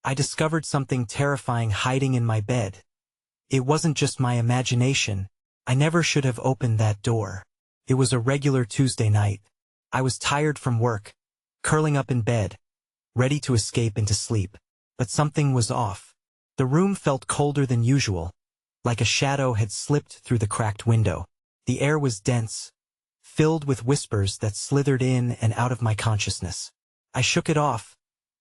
I discovered something terrifying hiding in my bed. It wasn't just my imagination. I never should have opened that door. It was a regular Tuesday night. I was tired from work, curling up in bed, ready to escape into sleep. But something was off. The room felt colder than usual, like a shadow had slipped through the cracked window. The air was dense, filled with whispers that slithered in and out of my consciousness. I shook it off,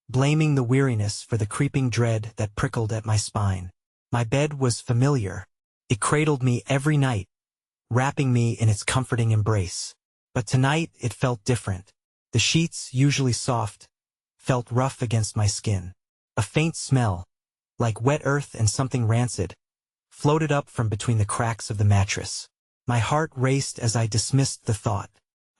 blaming the weariness for the creeping dread that prickled at my spine. My bed was familiar. It cradled me every night, wrapping me in its comforting embrace. But tonight it felt different. The sheets, usually soft, felt rough against my skin. A faint smell, like wet earth and something rancid, floated up from between the cracks of the mattress. My heart raced as I dismissed the thought.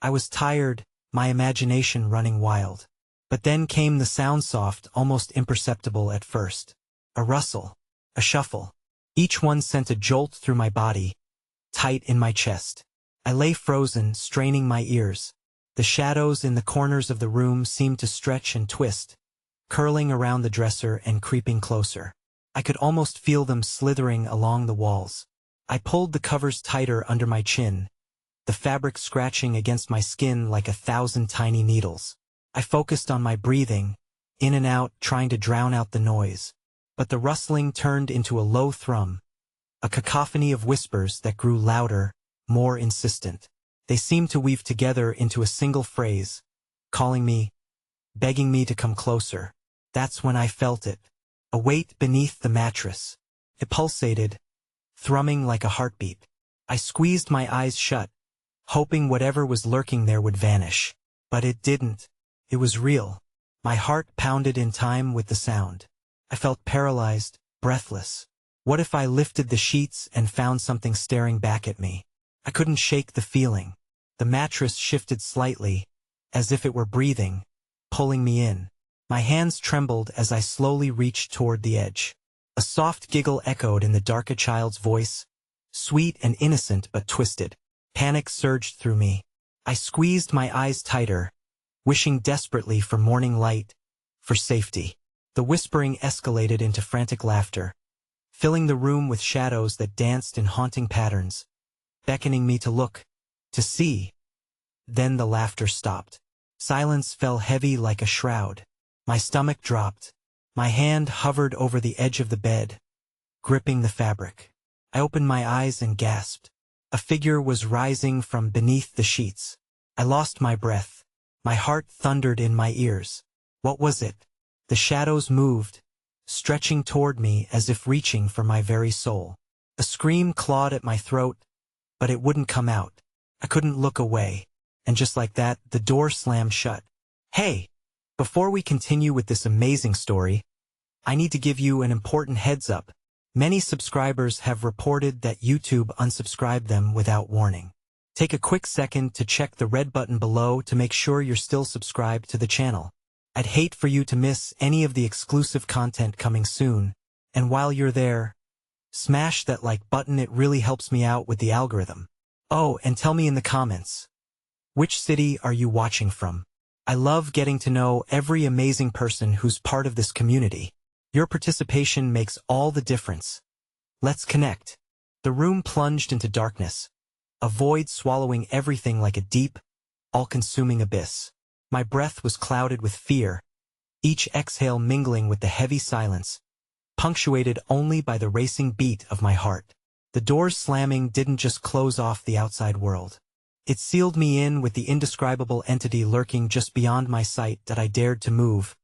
I was tired, my imagination running wild. But then came the sound, soft, almost imperceptible at first. A rustle, a shuffle. Each one sent a jolt through my body, tight in my chest. I lay frozen, straining my ears. The shadows in the corners of the room seemed to stretch and twist, curling around the dresser and creeping closer. I could almost feel them slithering along the walls. I pulled the covers tighter under my chin, the fabric scratching against my skin like 1,000 tiny needles. I focused on my breathing, in and out, trying to drown out the noise. But the rustling turned into a low thrum, a cacophony of whispers that grew louder, more insistent. They seemed to weave together into a single phrase, calling me, begging me to come closer. That's when I felt it, a weight beneath the mattress. It pulsated, thrumming like a heartbeat. I squeezed my eyes shut, hoping whatever was lurking there would vanish. But it didn't. It was real. My heart pounded in time with the sound. I felt paralyzed, breathless. What if I lifted the sheets and found something staring back at me? I couldn't shake the feeling. The mattress shifted slightly, as if it were breathing, pulling me in. My hands trembled as I slowly reached toward the edge. A soft giggle echoed in the dark, a child's voice, sweet and innocent but twisted. Panic surged through me. I squeezed my eyes tighter, wishing desperately for morning light, for safety. The whispering escalated into frantic laughter, filling the room with shadows that danced in haunting patterns, beckoning me to look, to see. Then the laughter stopped. Silence fell heavy like a shroud. My stomach dropped. My hand hovered over the edge of the bed, gripping the fabric. I opened my eyes and gasped. A figure was rising from beneath the sheets. I lost my breath. My heart thundered in my ears. What was it? The shadows moved, stretching toward me as if reaching for my very soul. A scream clawed at my throat, but it wouldn't come out. I couldn't look away, and just like that, the door slammed shut. Hey! Before we continue with this amazing story, I need to give you an important heads up. Many subscribers have reported that YouTube unsubscribed them without warning. Take a quick second to check the red button below to make sure you're still subscribed to the channel. I'd hate for you to miss any of the exclusive content coming soon, and while you're there, smash that like button. It really helps me out with the algorithm. Oh, and tell me in the comments, which city are you watching from? I love getting to know every amazing person who's part of this community. Your participation makes all the difference. Let's connect. The room plunged into darkness, a void swallowing everything like a deep, all-consuming abyss. My breath was clouded with fear, each exhale mingling with the heavy silence, punctuated only by the racing beat of my heart. The doors slamming didn't just close off the outside world. It sealed me in with the indescribable entity lurking just beyond my sight. That I dared to move,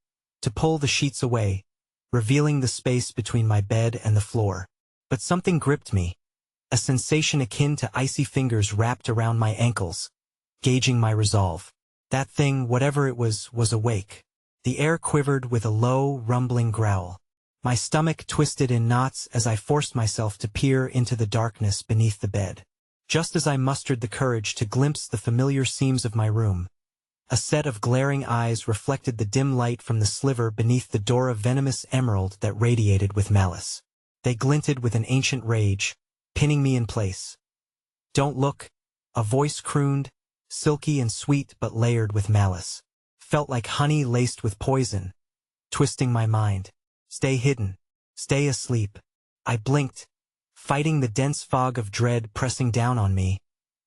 to pull the sheets away, revealing the space between my bed and the floor. But something gripped me, a sensation akin to icy fingers wrapped around my ankles, gauging my resolve. That thing, whatever it was awake. The air quivered with a low, rumbling growl. My stomach twisted in knots as I forced myself to peer into the darkness beneath the bed. Just as I mustered the courage to glimpse the familiar seams of my room, a set of glaring eyes reflected the dim light from the sliver beneath the door of venomous emerald that radiated with malice. They glinted with an ancient rage, pinning me in place. "Don't look," a voice crooned, silky and sweet but layered with malice. Felt like honey laced with poison, twisting my mind. Stay hidden. Stay asleep. I blinked, fighting the dense fog of dread pressing down on me,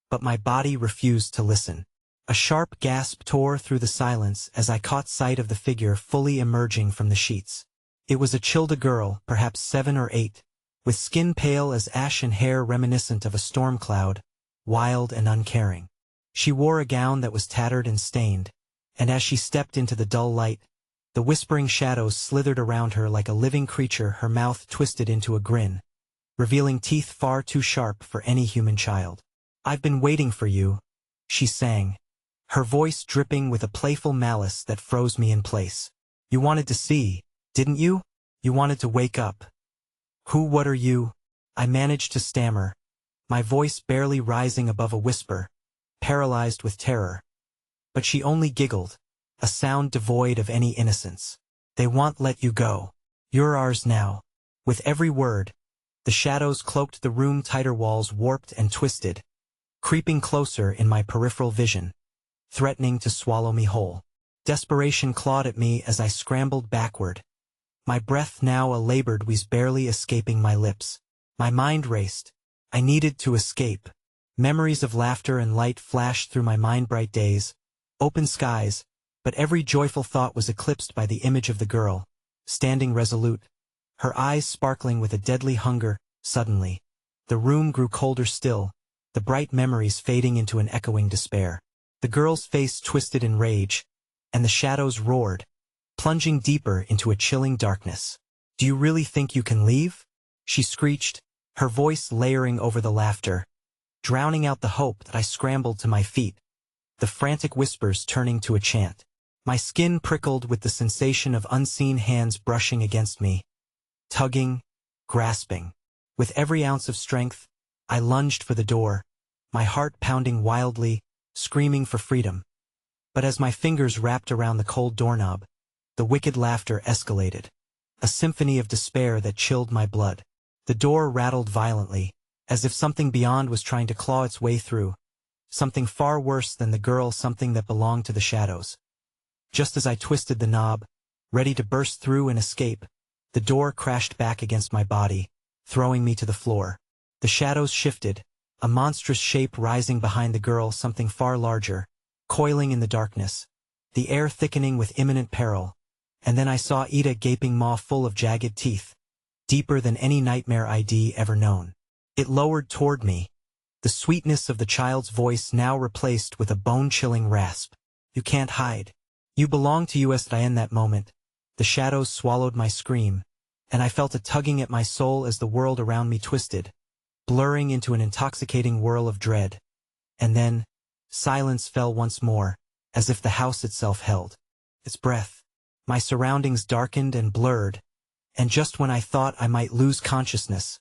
but my body refused to listen. A sharp gasp tore through the silence as I caught sight of the figure fully emerging from the sheets. It was a childa girl, perhaps 7 or 8, with skin pale as ash and hair reminiscent of a storm cloud, wild and uncaring. She wore a gown that was tattered and stained, and as she stepped into the dull light, the whispering shadows slithered around her like a living creature, her mouth twisted into a grin, revealing teeth far too sharp for any human child. "I've been waiting for you," she sang, her voice dripping with a playful malice that froze me in place. "You wanted to see, didn't you? You wanted to wake up." What are you?" I managed to stammer, my voice barely rising above a whisper, paralyzed with terror. But she only giggled, a sound devoid of any innocence. "They won't let you go. You're ours now." With every word, the shadows cloaked the room, tighter walls warped and twisted, creeping closer in my peripheral vision, threatening to swallow me whole. Desperation clawed at me as I scrambled backward, my breath now a labored wheeze barely escaping my lips. My mind raced. I needed to escape. Memories of laughter and light flashed through my mind, bright days, open skies, but every joyful thought was eclipsed by the image of the girl, standing resolute, her eyes sparkling with a deadly hunger. Suddenly, the room grew colder still, the bright memories fading into an echoing despair. The girl's face twisted in rage, and the shadows roared, plunging deeper into a chilling darkness. "Do you really think you can leave?" she screeched, her voice layering over the laughter, drowning out the hope that I scrambled to my feet, the frantic whispers turning to a chant. My skin prickled with the sensation of unseen hands brushing against me, tugging, grasping. With every ounce of strength, I lunged for the door, my heart pounding wildly, screaming for freedom. But as my fingers wrapped around the cold doorknob, the wicked laughter escalated, a symphony of despair that chilled my blood. The door rattled violently, as if something beyond was trying to claw its way through, something far worse than the girl, something that belonged to the shadows. Just as I twisted the knob, ready to burst through and escape, the door crashed back against my body, throwing me to the floor. The shadows shifted, a monstrous shape rising behind the girl, something far larger, coiling in the darkness, the air thickening with imminent peril. And then I saw Ida, gaping maw full of jagged teeth, deeper than any nightmare I'd ever known. It lowered toward me, the sweetness of the child's voice now replaced with a bone-chilling rasp. "You can't hide. You belong to us." In that moment, the shadows swallowed my scream, and I felt a tugging at my soul as the world around me twisted, blurring into an intoxicating whirl of dread. And then, silence fell once more, as if the house itself held its breath. My surroundings darkened and blurred, and just when I thought I might lose consciousness,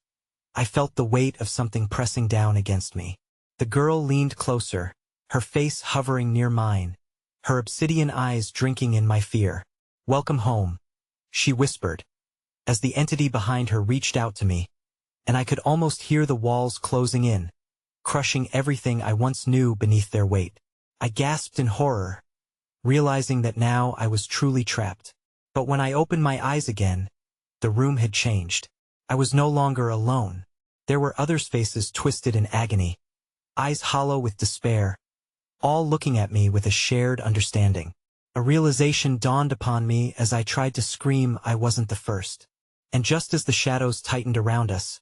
I felt the weight of something pressing down against me. The girl leaned closer, her face hovering near mine, her obsidian eyes drinking in my fear. "Welcome home," she whispered, as the entity behind her reached out to me, and I could almost hear the walls closing in, crushing everything I once knew beneath their weight. I gasped in horror, realizing that now I was truly trapped. But when I opened my eyes again, the room had changed. I was no longer alone. There were others' faces twisted in agony, eyes hollow with despair, all looking at me with a shared understanding. A realization dawned upon me as I tried to scream I wasn't the first. And just as the shadows tightened around us,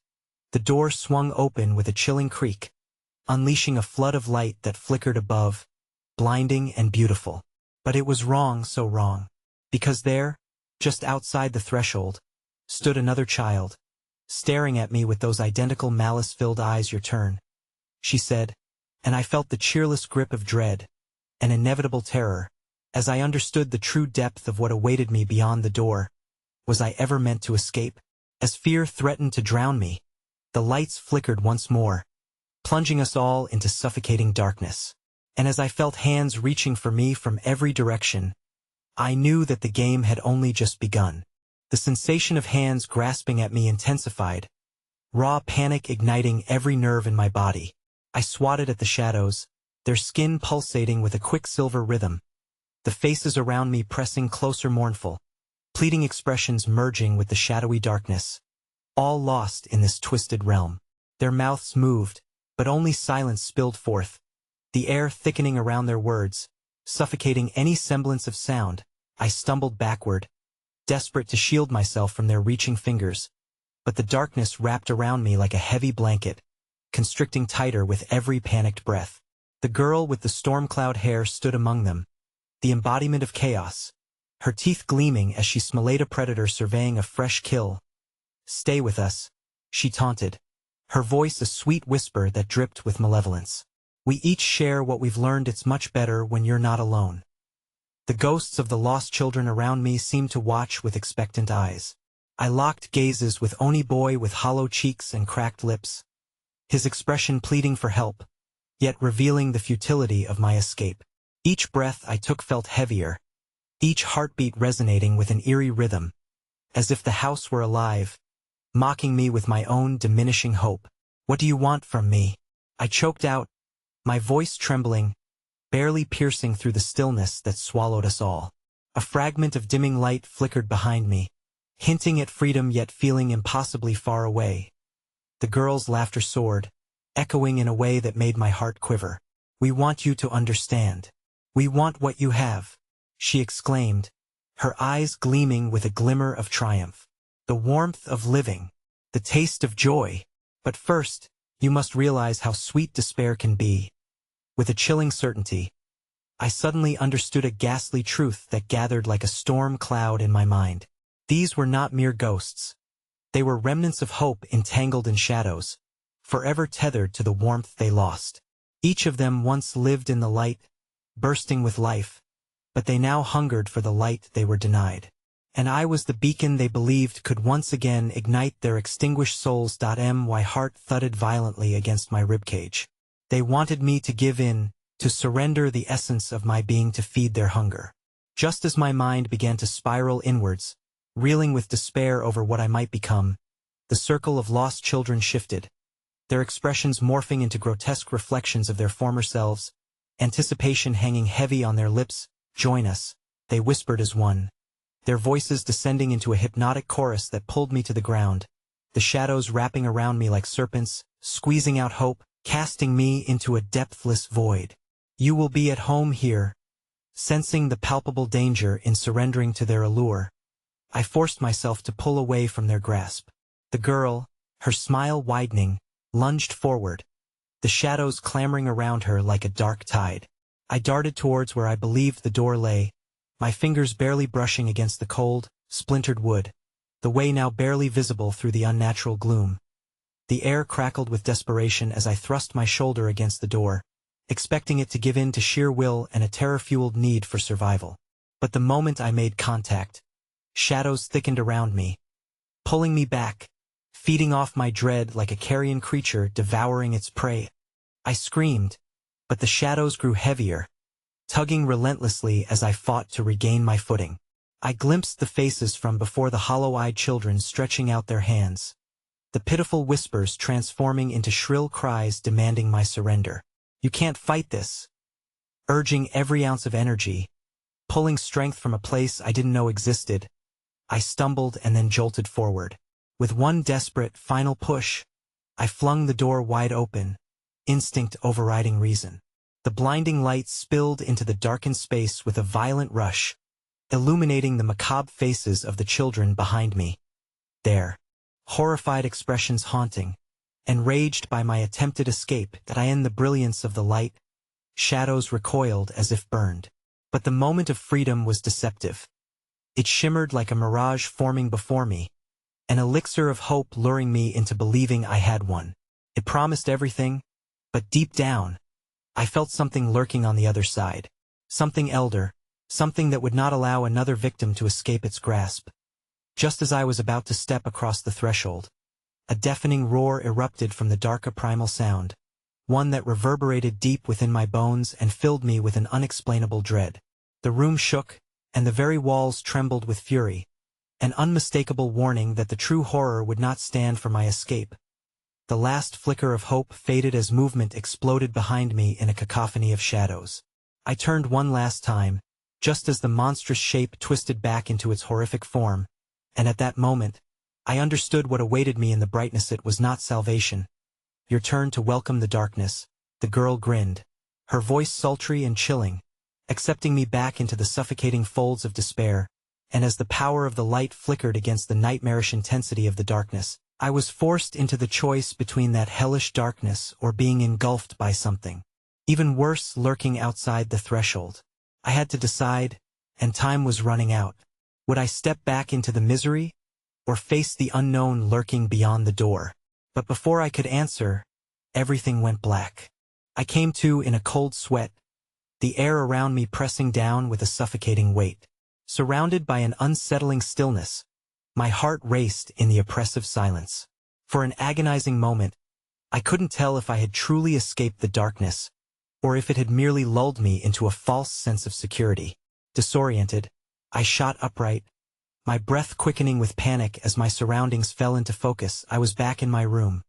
the door swung open with a chilling creak, unleashing a flood of light that flickered above, blinding and beautiful. But it was wrong, so wrong. Because there, just outside the threshold, stood another child, staring at me with those identical malice-filled eyes. "Your turn," she said, and I felt the cheerless grip of dread, an inevitable terror, as I understood the true depth of what awaited me beyond the door. Was I ever meant to escape? As fear threatened to drown me, the lights flickered once more, plunging us all into suffocating darkness. And as I felt hands reaching for me from every direction, I knew that the game had only just begun. The sensation of hands grasping at me intensified, raw panic igniting every nerve in my body. I swatted at the shadows, their skin pulsating with a quicksilver rhythm, the faces around me pressing closer, mournful, pleading expressions merging with the shadowy darkness, all lost in this twisted realm. Their mouths moved, but only silence spilled forth, the air thickening around their words, suffocating any semblance of sound. I stumbled backward, desperate to shield myself from their reaching fingers, but the darkness wrapped around me like a heavy blanket, constricting tighter with every panicked breath. The girl with the storm-cloud hair stood among them, the embodiment of chaos, her teeth gleaming as she smilayed a predator surveying a fresh kill. "Stay with us," she taunted, her voice a sweet whisper that dripped with malevolence. "We each share what we've learned. It's much better when you're not alone." The ghosts of the lost children around me seemed to watch with expectant eyes. I locked gazes with Oni Boy with hollow cheeks and cracked lips, his expression pleading for help, yet revealing the futility of my escape. Each breath I took felt heavier, each heartbeat resonating with an eerie rhythm, as if the house were alive, mocking me with my own diminishing hope. "What do you want from me?" I choked out, my voice trembling, barely piercing through the stillness that swallowed us all. A fragment of dimming light flickered behind me, hinting at freedom yet feeling impossibly far away. The girl's laughter soared, echoing in a way that made my heart quiver. "We want you to understand. We want what you have," she exclaimed, her eyes gleaming with a glimmer of triumph. "The warmth of living, the taste of joy. But first, you must realize how sweet despair can be." With a chilling certainty, I suddenly understood a ghastly truth that gathered like a storm cloud in my mind. These were not mere ghosts. They were remnants of hope entangled in shadows, forever tethered to the warmth they lost. Each of them once lived in the light, bursting with life, but they now hungered for the light they were denied. And I was the beacon they believed could once again ignite their extinguished souls. My heart thudded violently against my ribcage. They wanted me to give in, to surrender the essence of my being to feed their hunger. Just as my mind began to spiral inwards, reeling with despair over what I might become, the circle of lost children shifted, their expressions morphing into grotesque reflections of their former selves, anticipation hanging heavy on their lips. "Join us," they whispered as one, their voices descending into a hypnotic chorus that pulled me to the ground, the shadows wrapping around me like serpents, squeezing out hope, casting me into a depthless void. "You will be at home here." Sensing the palpable danger in surrendering to their allure, I forced myself to pull away from their grasp. The girl, her smile widening, lunged forward, the shadows clamoring around her like a dark tide. I darted towards where I believed the door lay, my fingers barely brushing against the cold, splintered wood, the way now barely visible through the unnatural gloom. The air crackled with desperation as I thrust my shoulder against the door, expecting it to give in to sheer will and a terror-fueled need for survival. But the moment I made contact, shadows thickened around me, pulling me back, feeding off my dread like a carrion creature devouring its prey. I screamed, but the shadows grew heavier, tugging relentlessly as I fought to regain my footing. I glimpsed the faces from before the hollow-eyed children stretching out their hands, the pitiful whispers transforming into shrill cries demanding my surrender. "You can't fight this," urging every ounce of energy, pulling strength from a place I didn't know existed. I stumbled and then jolted forward. With one desperate, final push, I flung the door wide open, instinct overriding reason. The blinding light spilled into the darkened space with a violent rush, illuminating the macabre faces of the children behind me. There, horrified expressions haunting, enraged by my attempted escape that I in the brilliance of the light, shadows recoiled as if burned. But the moment of freedom was deceptive. It shimmered like a mirage forming before me, an elixir of hope luring me into believing I had one. It promised everything, but deep down, I felt something lurking on the other side. Something elder, something that would not allow another victim to escape its grasp. Just as I was about to step across the threshold, a deafening roar erupted from the dark primal sound, one that reverberated deep within my bones and filled me with an unexplainable dread. The room shook, and the very walls trembled with fury, an unmistakable warning that the true horror would not stand for my escape. The last flicker of hope faded as movement exploded behind me in a cacophony of shadows. I turned one last time, just as the monstrous shape twisted back into its horrific form, and at that moment, I understood what awaited me in the brightness. It was not salvation. Your turn to welcome the darkness, the girl grinned, her voice sultry and chilling, accepting me back into the suffocating folds of despair, and as the power of the light flickered against the nightmarish intensity of the darkness, I was forced into the choice between that hellish darkness or being engulfed by something even worse lurking outside the threshold. I had to decide, and time was running out. Would I step back into the misery, or face the unknown lurking beyond the door? But before I could answer, everything went black. I came to in a cold sweat, the air around me pressing down with a suffocating weight. Surrounded by an unsettling stillness, my heart raced in the oppressive silence. For an agonizing moment, I couldn't tell if I had truly escaped the darkness, or if it had merely lulled me into a false sense of security. Disoriented, I shot upright, my breath quickening with panic as my surroundings fell into focus. I was back in my room,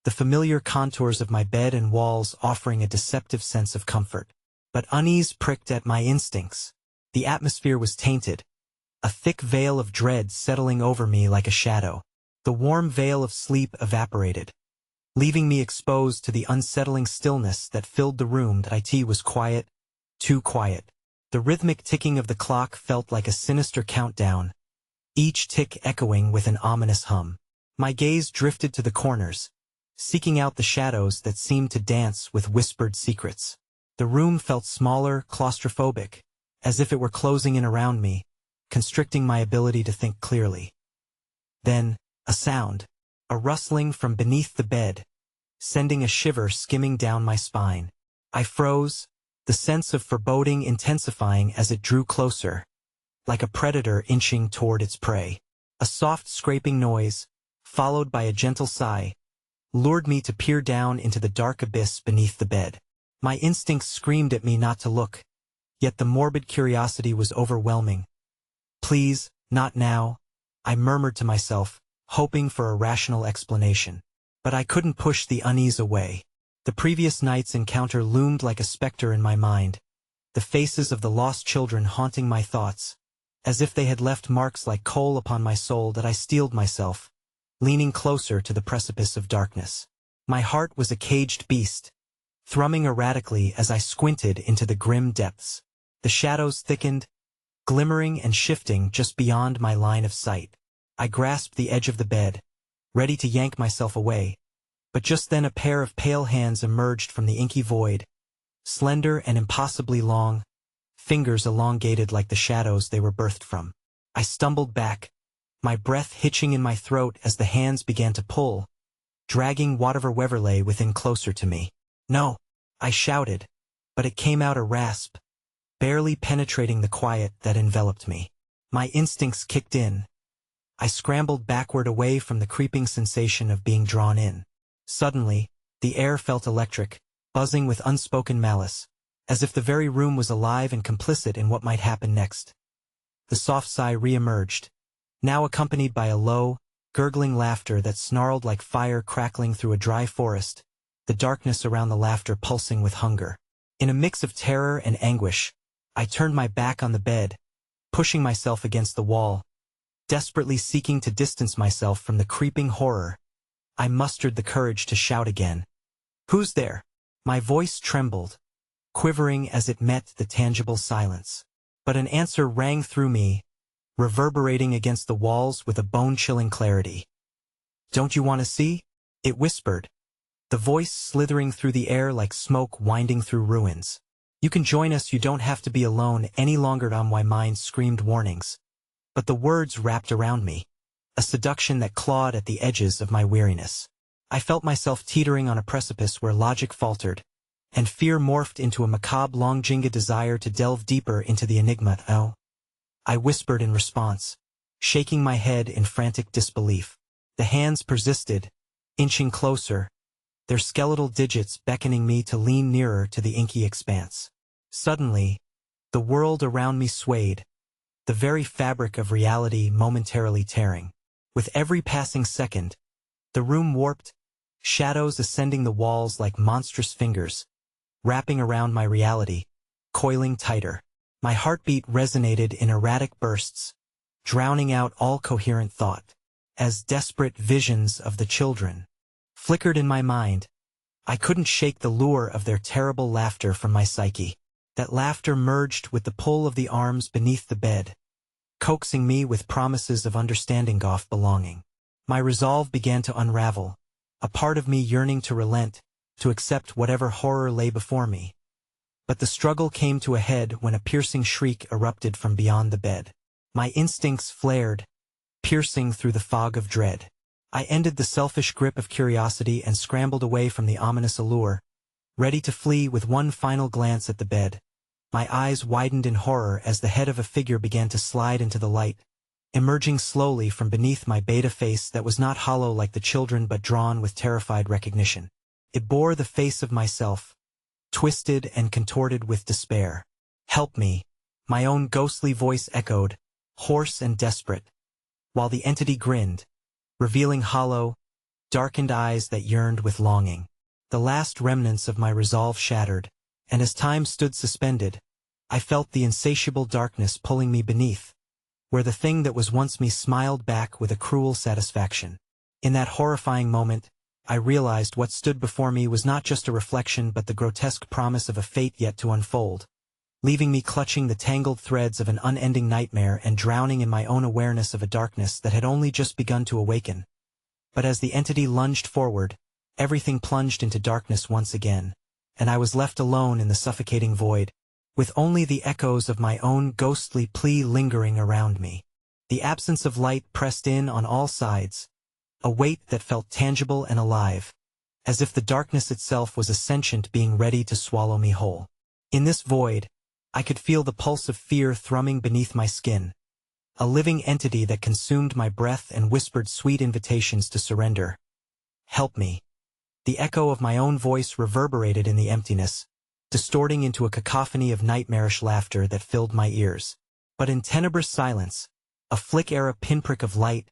the familiar contours of my bed and walls offering a deceptive sense of comfort. But unease pricked at my instincts. The atmosphere was tainted, a thick veil of dread settling over me like a shadow. The warm veil of sleep evaporated, leaving me exposed to the unsettling stillness that filled the room. It was quiet, too quiet. The rhythmic ticking of the clock felt like a sinister countdown, each tick echoing with an ominous hum. My gaze drifted to the corners, seeking out the shadows that seemed to dance with whispered secrets. The room felt smaller, claustrophobic, as if it were closing in around me, constricting my ability to think clearly. Then, a sound, a rustling from beneath the bed, sending a shiver skimming down my spine. I froze, the sense of foreboding intensifying as it drew closer, like a predator inching toward its prey. A soft scraping noise, followed by a gentle sigh, lured me to peer down into the dark abyss beneath the bed. My instincts screamed at me not to look, yet the morbid curiosity was overwhelming. Please, not now, I murmured to myself, hoping for a rational explanation. But I couldn't push the unease away. The previous night's encounter loomed like a specter in my mind, the faces of the lost children haunting my thoughts, as if they had left marks like coal upon my soul. That I steeled myself, leaning closer to the precipice of darkness. My heart was a caged beast, thrumming erratically as I squinted into the grim depths. The shadows thickened, glimmering and shifting just beyond my line of sight. I grasped the edge of the bed, ready to yank myself away, but just then a pair of pale hands emerged from the inky void, slender and impossibly long, fingers elongated like the shadows they were birthed from. I stumbled back, my breath hitching in my throat as the hands began to pull, dragging whatever lay within closer to me. No, I shouted, but it came out a rasp, barely penetrating the quiet that enveloped me. My instincts kicked in. I scrambled backward away from the creeping sensation of being drawn in. Suddenly, the air felt electric, buzzing with unspoken malice, as if the very room was alive and complicit in what might happen next. The soft sigh re-emerged, now accompanied by a low, gurgling laughter that snarled like fire crackling through a dry forest, the darkness around the laughter pulsing with hunger. In a mix of terror and anguish, I turned my back on the bed, pushing myself against the wall, desperately seeking to distance myself from the creeping horror. I mustered the courage to shout again. "Who's there?" My voice trembled, quivering as it met the tangible silence. But an answer rang through me, reverberating against the walls with a bone-chilling clarity. "Don't you want to see?" It whispered, the voice slithering through the air like smoke winding through ruins. "You can join us, you don't have to be alone any longer." My mind screamed warnings, but the words wrapped around me, a seduction that clawed at the edges of my weariness. I felt myself teetering on a precipice where logic faltered, and fear morphed into a macabre longing desire to delve deeper into the enigma. "Oh," I whispered in response, shaking my head in frantic disbelief. The hands persisted, inching closer, their skeletal digits beckoning me to lean nearer to the inky expanse. Suddenly, the world around me swayed, the very fabric of reality momentarily tearing. With every passing second, the room warped, shadows ascending the walls like monstrous fingers, wrapping around my reality, coiling tighter. My heartbeat resonated in erratic bursts, drowning out all coherent thought. As desperate visions of the children flickered in my mind, I couldn't shake the lure of their terrible laughter from my psyche. That laughter merged with the pull of the arms beneath the bed, coaxing me with promises of understanding of belonging. My resolve began to unravel, a part of me yearning to relent, to accept whatever horror lay before me. But the struggle came to a head when a piercing shriek erupted from beyond the bed. My instincts flared, piercing through the fog of dread. I ended the selfish grip of curiosity and scrambled away from the ominous allure, ready to flee with one final glance at the bed. My eyes widened in horror as the head of a figure began to slide into the light, emerging slowly from beneath my beta face that was not hollow like the children but drawn with terrified recognition. It bore the face of myself, twisted and contorted with despair. "Help me," my own ghostly voice echoed, hoarse and desperate, while the entity grinned, revealing hollow, darkened eyes that yearned with longing. The last remnants of my resolve shattered, and as time stood suspended, I felt the insatiable darkness pulling me beneath, where the thing that was once me smiled back with a cruel satisfaction. In that horrifying moment, I realized what stood before me was not just a reflection but the grotesque promise of a fate yet to unfold, leaving me clutching the tangled threads of an unending nightmare and drowning in my own awareness of a darkness that had only just begun to awaken. But as the entity lunged forward, everything plunged into darkness once again, and I was left alone in the suffocating void, with only the echoes of my own ghostly plea lingering around me. The absence of light pressed in on all sides, a weight that felt tangible and alive, as if the darkness itself was a sentient being ready to swallow me whole. In this void, I could feel the pulse of fear thrumming beneath my skin, a living entity that consumed my breath and whispered sweet invitations to surrender. "Help me." The echo of my own voice reverberated in the emptiness, distorting into a cacophony of nightmarish laughter that filled my ears. But in tenebrous silence, a flick-era pinprick of light,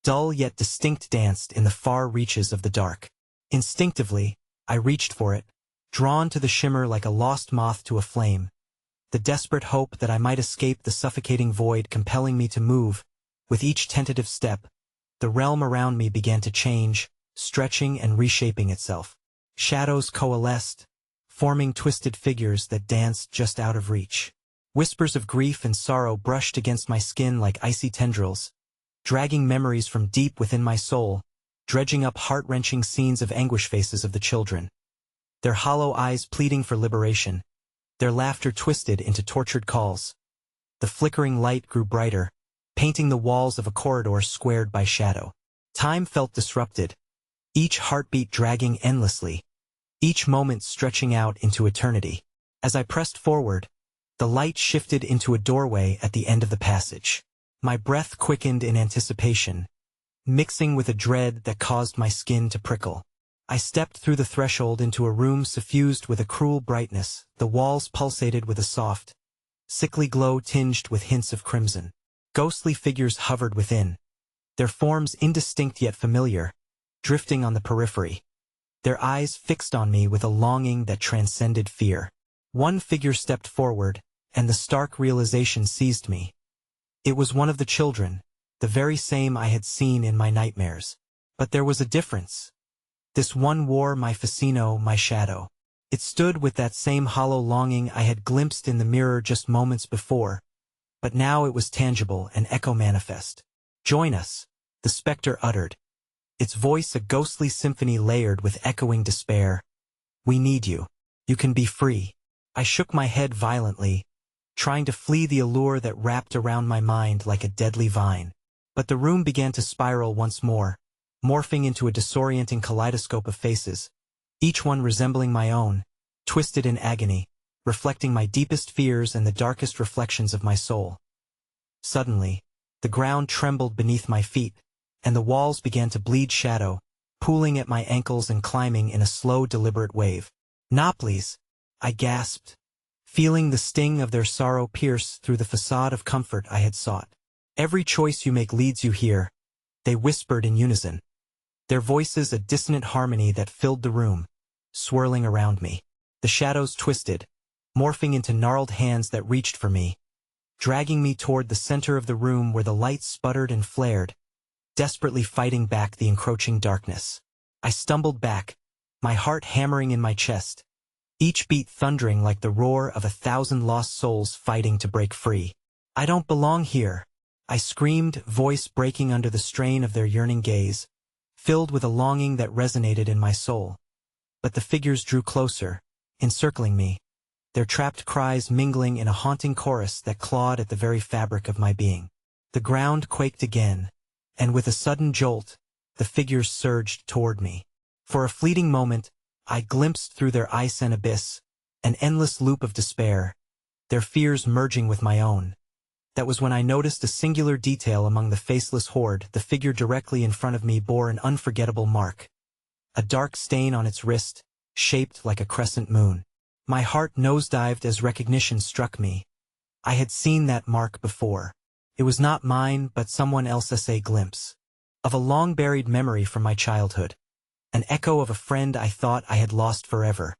dull yet distinct, danced in the far reaches of the dark. Instinctively, I reached for it, drawn to the shimmer like a lost moth to a flame, the desperate hope that I might escape the suffocating void compelling me to move. With each tentative step, the realm around me began to change, stretching and reshaping itself. Shadows coalesced, forming twisted figures that danced just out of reach. Whispers of grief and sorrow brushed against my skin like icy tendrils, dragging memories from deep within my soul, dredging up heart-wrenching scenes of anguish. Faces of the children, their hollow eyes pleading for liberation, their laughter twisted into tortured calls. The flickering light grew brighter, painting the walls of a corridor squared by shadow. Time felt disrupted, each heartbeat dragging endlessly, each moment stretching out into eternity. As I pressed forward, the light shifted into a doorway at the end of the passage. My breath quickened in anticipation, mixing with a dread that caused my skin to prickle. I stepped through the threshold into a room suffused with a cruel brightness. The walls pulsated with a soft, sickly glow tinged with hints of crimson. Ghostly figures hovered within, their forms indistinct yet familiar, drifting on the periphery, their eyes fixed on me with a longing that transcended fear. One figure stepped forward, and the stark realization seized me. It was one of the children, the very same I had seen in my nightmares. But there was a difference. This one wore my fascino, my shadow. It stood with that same hollow longing I had glimpsed in the mirror just moments before, but now it was tangible and echo-manifest. "Join us," the specter uttered, its voice a ghostly symphony layered with echoing despair. "We need you. You can be free." I shook my head violently, trying to flee the allure that wrapped around my mind like a deadly vine. But the room began to spiral once more, morphing into a disorienting kaleidoscope of faces, each one resembling my own, twisted in agony, reflecting my deepest fears and the darkest reflections of my soul. Suddenly, the ground trembled beneath my feet, and the walls began to bleed shadow, pooling at my ankles and climbing in a slow, deliberate wave. "Naples," I gasped, feeling the sting of their sorrow pierce through the facade of comfort I had sought. "Every choice you make leads you here," they whispered in unison, their voices a dissonant harmony that filled the room, swirling around me. The shadows twisted, morphing into gnarled hands that reached for me, dragging me toward the center of the room where the light sputtered and flared, desperately fighting back the encroaching darkness. I stumbled back, my heart hammering in my chest, each beat thundering like the roar of 1,000 lost souls fighting to break free. "I don't belong here," I screamed, voice breaking under the strain of their yearning gaze, filled with a longing that resonated in my soul. But the figures drew closer, encircling me, their trapped cries mingling in a haunting chorus that clawed at the very fabric of my being. The ground quaked again, and with a sudden jolt, the figures surged toward me. For a fleeting moment, I glimpsed through their ice and abyss, an endless loop of despair, their fears merging with my own. That was when I noticed a singular detail among the faceless horde. The figure directly in front of me bore an unforgettable mark, a dark stain on its wrist, shaped like a crescent moon. My heart nosedived as recognition struck me. I had seen that mark before. It was not mine, but someone else's, a glimpse of a long-buried memory from my childhood, an echo of a friend I thought I had lost forever.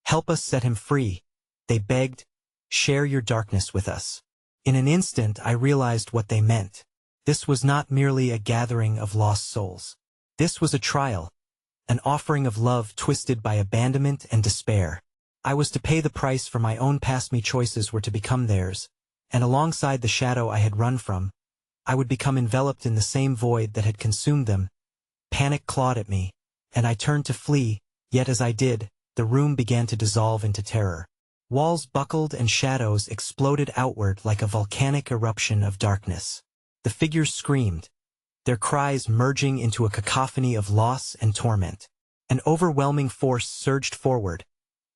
"Help us set him free," they begged. "Share your darkness with us." In an instant I realized what they meant. This was not merely a gathering of lost souls. This was a trial, an offering of love twisted by abandonment and despair. I was to pay the price for my own past. Me choices were to become theirs, and alongside the shadow I had run from, I would become enveloped in the same void that had consumed them. Panic clawed at me, and I turned to flee, yet as I did, the room began to dissolve into terror. Walls buckled and shadows exploded outward like a volcanic eruption of darkness. The figures screamed, their cries merging into a cacophony of loss and torment. An overwhelming force surged forward,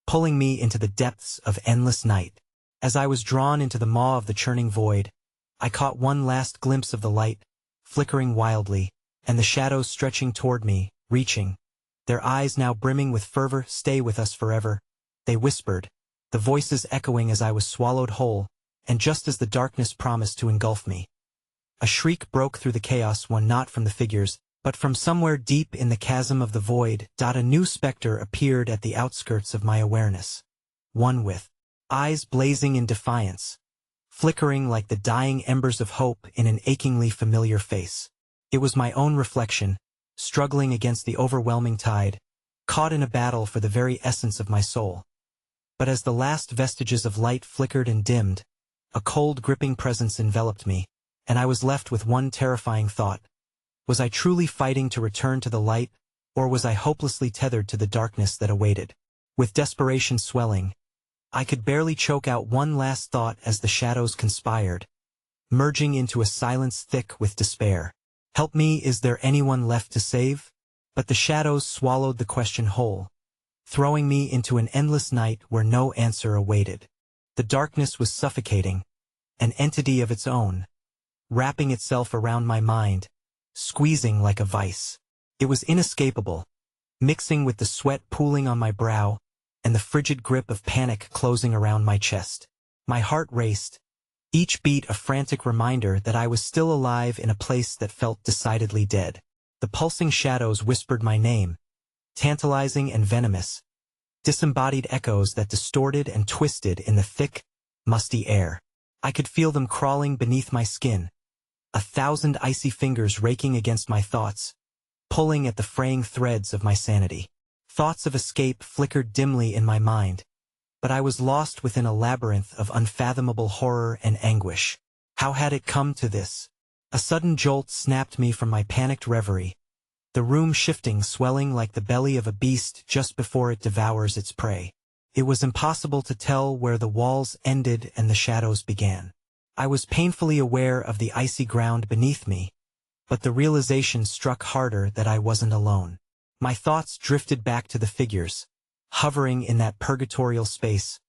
pulling me into the depths of endless night. As I was drawn into the maw of the churning void, I caught one last glimpse of the light, flickering wildly, and the shadows stretching toward me, reaching, their eyes now brimming with fervor. "Stay with us forever," they whispered, the voices echoing as I was swallowed whole, and just as the darkness promised to engulf me. A shriek broke through the chaos, one not from the figures, but from somewhere deep in the chasm of the void. A new specter appeared at the outskirts of my awareness. One with eyes blazing in defiance, flickering like the dying embers of hope in an achingly familiar face. It was my own reflection, struggling against the overwhelming tide, caught in a battle for the very essence of my soul. But as the last vestiges of light flickered and dimmed, a cold, gripping presence enveloped me, and I was left with one terrifying thought. Was I truly fighting to return to the light, or was I hopelessly tethered to the darkness that awaited? With desperation swelling, I could barely choke out one last thought as the shadows conspired, merging into a silence thick with despair. "Help me, is there anyone left to save?" But the shadows swallowed the question whole, throwing me into an endless night where no answer awaited. The darkness was suffocating, an entity of its own, wrapping itself around my mind, squeezing like a vice. It was inescapable, mixing with the sweat pooling on my brow, and the frigid grip of panic closing around my chest. My heart raced, each beat a frantic reminder that I was still alive in a place that felt decidedly dead. The pulsing shadows whispered my name, tantalizing and venomous, disembodied echoes that distorted and twisted in the thick, musty air. I could feel them crawling beneath my skin, 1,000 icy fingers raking against my thoughts, pulling at the fraying threads of my sanity. Thoughts of escape flickered dimly in my mind, but I was lost within a labyrinth of unfathomable horror and anguish. How had it come to this? A sudden jolt snapped me from my panicked reverie, the room shifting, swelling like the belly of a beast just before it devours its prey. It was impossible to tell where the walls ended and the shadows began. I was painfully aware of the icy ground beneath me, but the realization struck harder that I wasn't alone. My thoughts drifted back to the figures, hovering in that purgatorial space,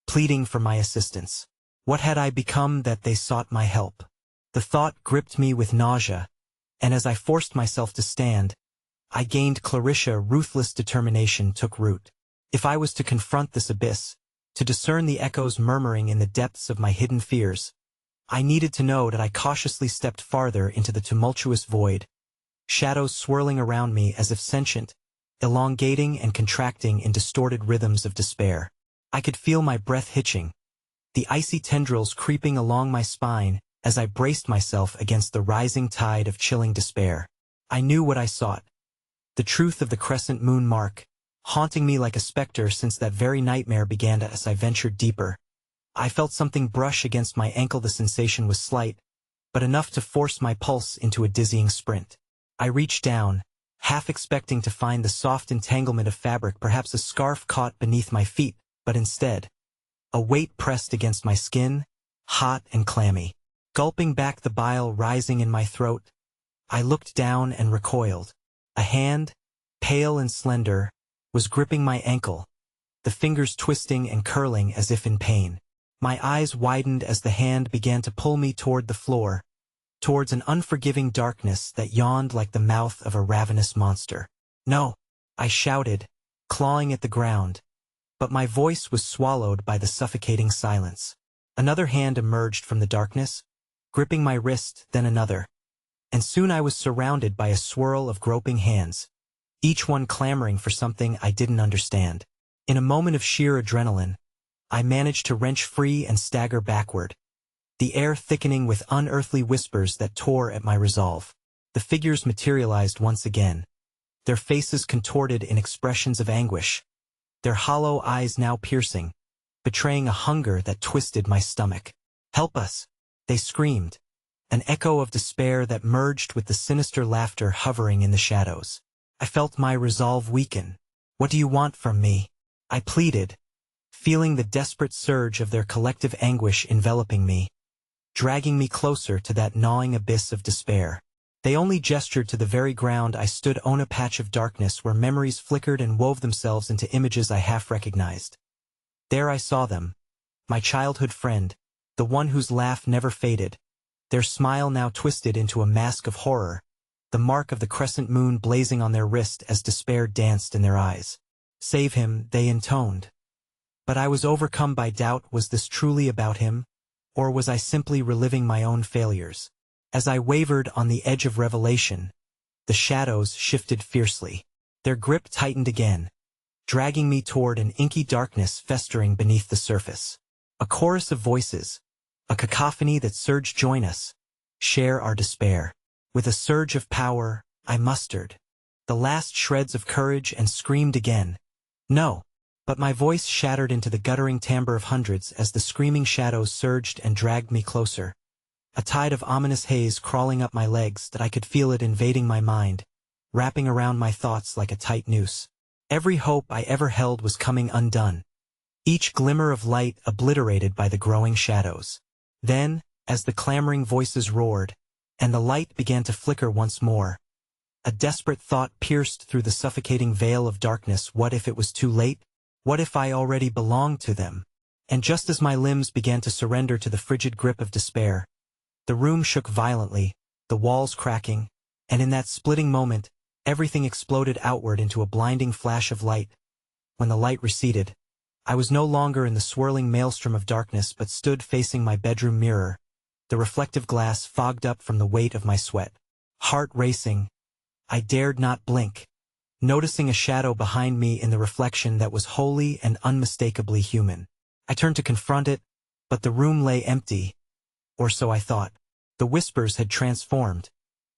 pleading for my assistance. What had I become that they sought my help? The thought gripped me with nausea, and as I forced myself to stand, I gained Clarissa. Ruthless determination took root. If I was to confront this abyss, to discern the echoes murmuring in the depths of my hidden fears, I needed to know that I cautiously stepped farther into the tumultuous void, shadows swirling around me as if sentient, elongating and contracting in distorted rhythms of despair. I could feel my breath hitching, the icy tendrils creeping along my spine as I braced myself against the rising tide of chilling despair. I knew what I sought. The truth of the crescent moon mark, haunting me like a specter since that very nightmare began as I ventured deeper. I felt something brush against my ankle. The sensation was slight, but enough to force my pulse into a dizzying sprint. I reached down, half expecting to find the soft entanglement of fabric, perhaps a scarf caught beneath my feet, but instead, a weight pressed against my skin, hot and clammy. Gulping back the bile rising in my throat, I looked down and recoiled. A hand, pale and slender, was gripping my ankle, the fingers twisting and curling as if in pain. My eyes widened as the hand began to pull me toward the floor, towards an unforgiving darkness that yawned like the mouth of a ravenous monster. "No!" I shouted, clawing at the ground, but my voice was swallowed by the suffocating silence. Another hand emerged from the darkness, gripping my wrist, then another, and soon I was surrounded by a swirl of groping hands, each one clamoring for something I didn't understand. In a moment of sheer adrenaline, I managed to wrench free and stagger backward, the air thickening with unearthly whispers that tore at my resolve. The figures materialized once again, their faces contorted in expressions of anguish, their hollow eyes now piercing, betraying a hunger that twisted my stomach. "Help us!" they screamed, an echo of despair that merged with the sinister laughter hovering in the shadows. I felt my resolve weaken. "What do you want from me?" I pleaded, feeling the desperate surge of their collective anguish enveloping me, dragging me closer to that gnawing abyss of despair. They only gestured to the very ground I stood on, a patch of darkness where memories flickered and wove themselves into images I half recognized. There I saw them, my childhood friend, the one whose laugh never faded, their smile now twisted into a mask of horror, the mark of the crescent moon blazing on their wrist as despair danced in their eyes. "Save him," they intoned. But I was overcome by doubt. Was this truly about him, or was I simply reliving my own failures? As I wavered on the edge of revelation, the shadows shifted fiercely. Their grip tightened again, dragging me toward an inky darkness festering beneath the surface. A chorus of voices, a cacophony that surged. "Join us. Share our despair." With a surge of power, I mustered the last shreds of courage and screamed again. "No!" But my voice shattered into the guttering timbre of hundreds as the screaming shadows surged and dragged me closer. A tide of ominous haze crawling up my legs that I could feel it invading my mind, wrapping around my thoughts like a tight noose. Every hope I ever held was coming undone, each glimmer of light obliterated by the growing shadows. Then, as the clamoring voices roared, and the light began to flicker once more, a desperate thought pierced through the suffocating veil of darkness. What if it was too late? What if I already belonged to them? And just as my limbs began to surrender to the frigid grip of despair, the room shook violently, the walls cracking, and in that splitting moment, everything exploded outward into a blinding flash of light. When the light receded, I was no longer in the swirling maelstrom of darkness but stood facing my bedroom mirror, the reflective glass fogged up from the weight of my sweat. Heart racing, I dared not blink, noticing a shadow behind me in the reflection that was wholly and unmistakably human. I turned to confront it, but the room lay empty, or so I thought. The whispers had transformed,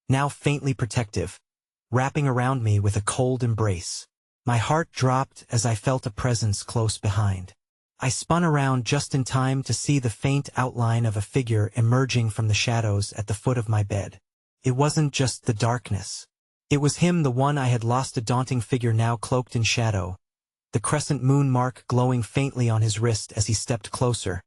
now faintly protective, wrapping around me with a cold embrace. My heart dropped as I felt a presence close behind. I spun around just in time to see the faint outline of a figure emerging from the shadows at the foot of my bed. It wasn't just the darkness. It was him, the one I had lost, a daunting figure now cloaked in shadow, the crescent moon mark glowing faintly on his wrist as he stepped closer,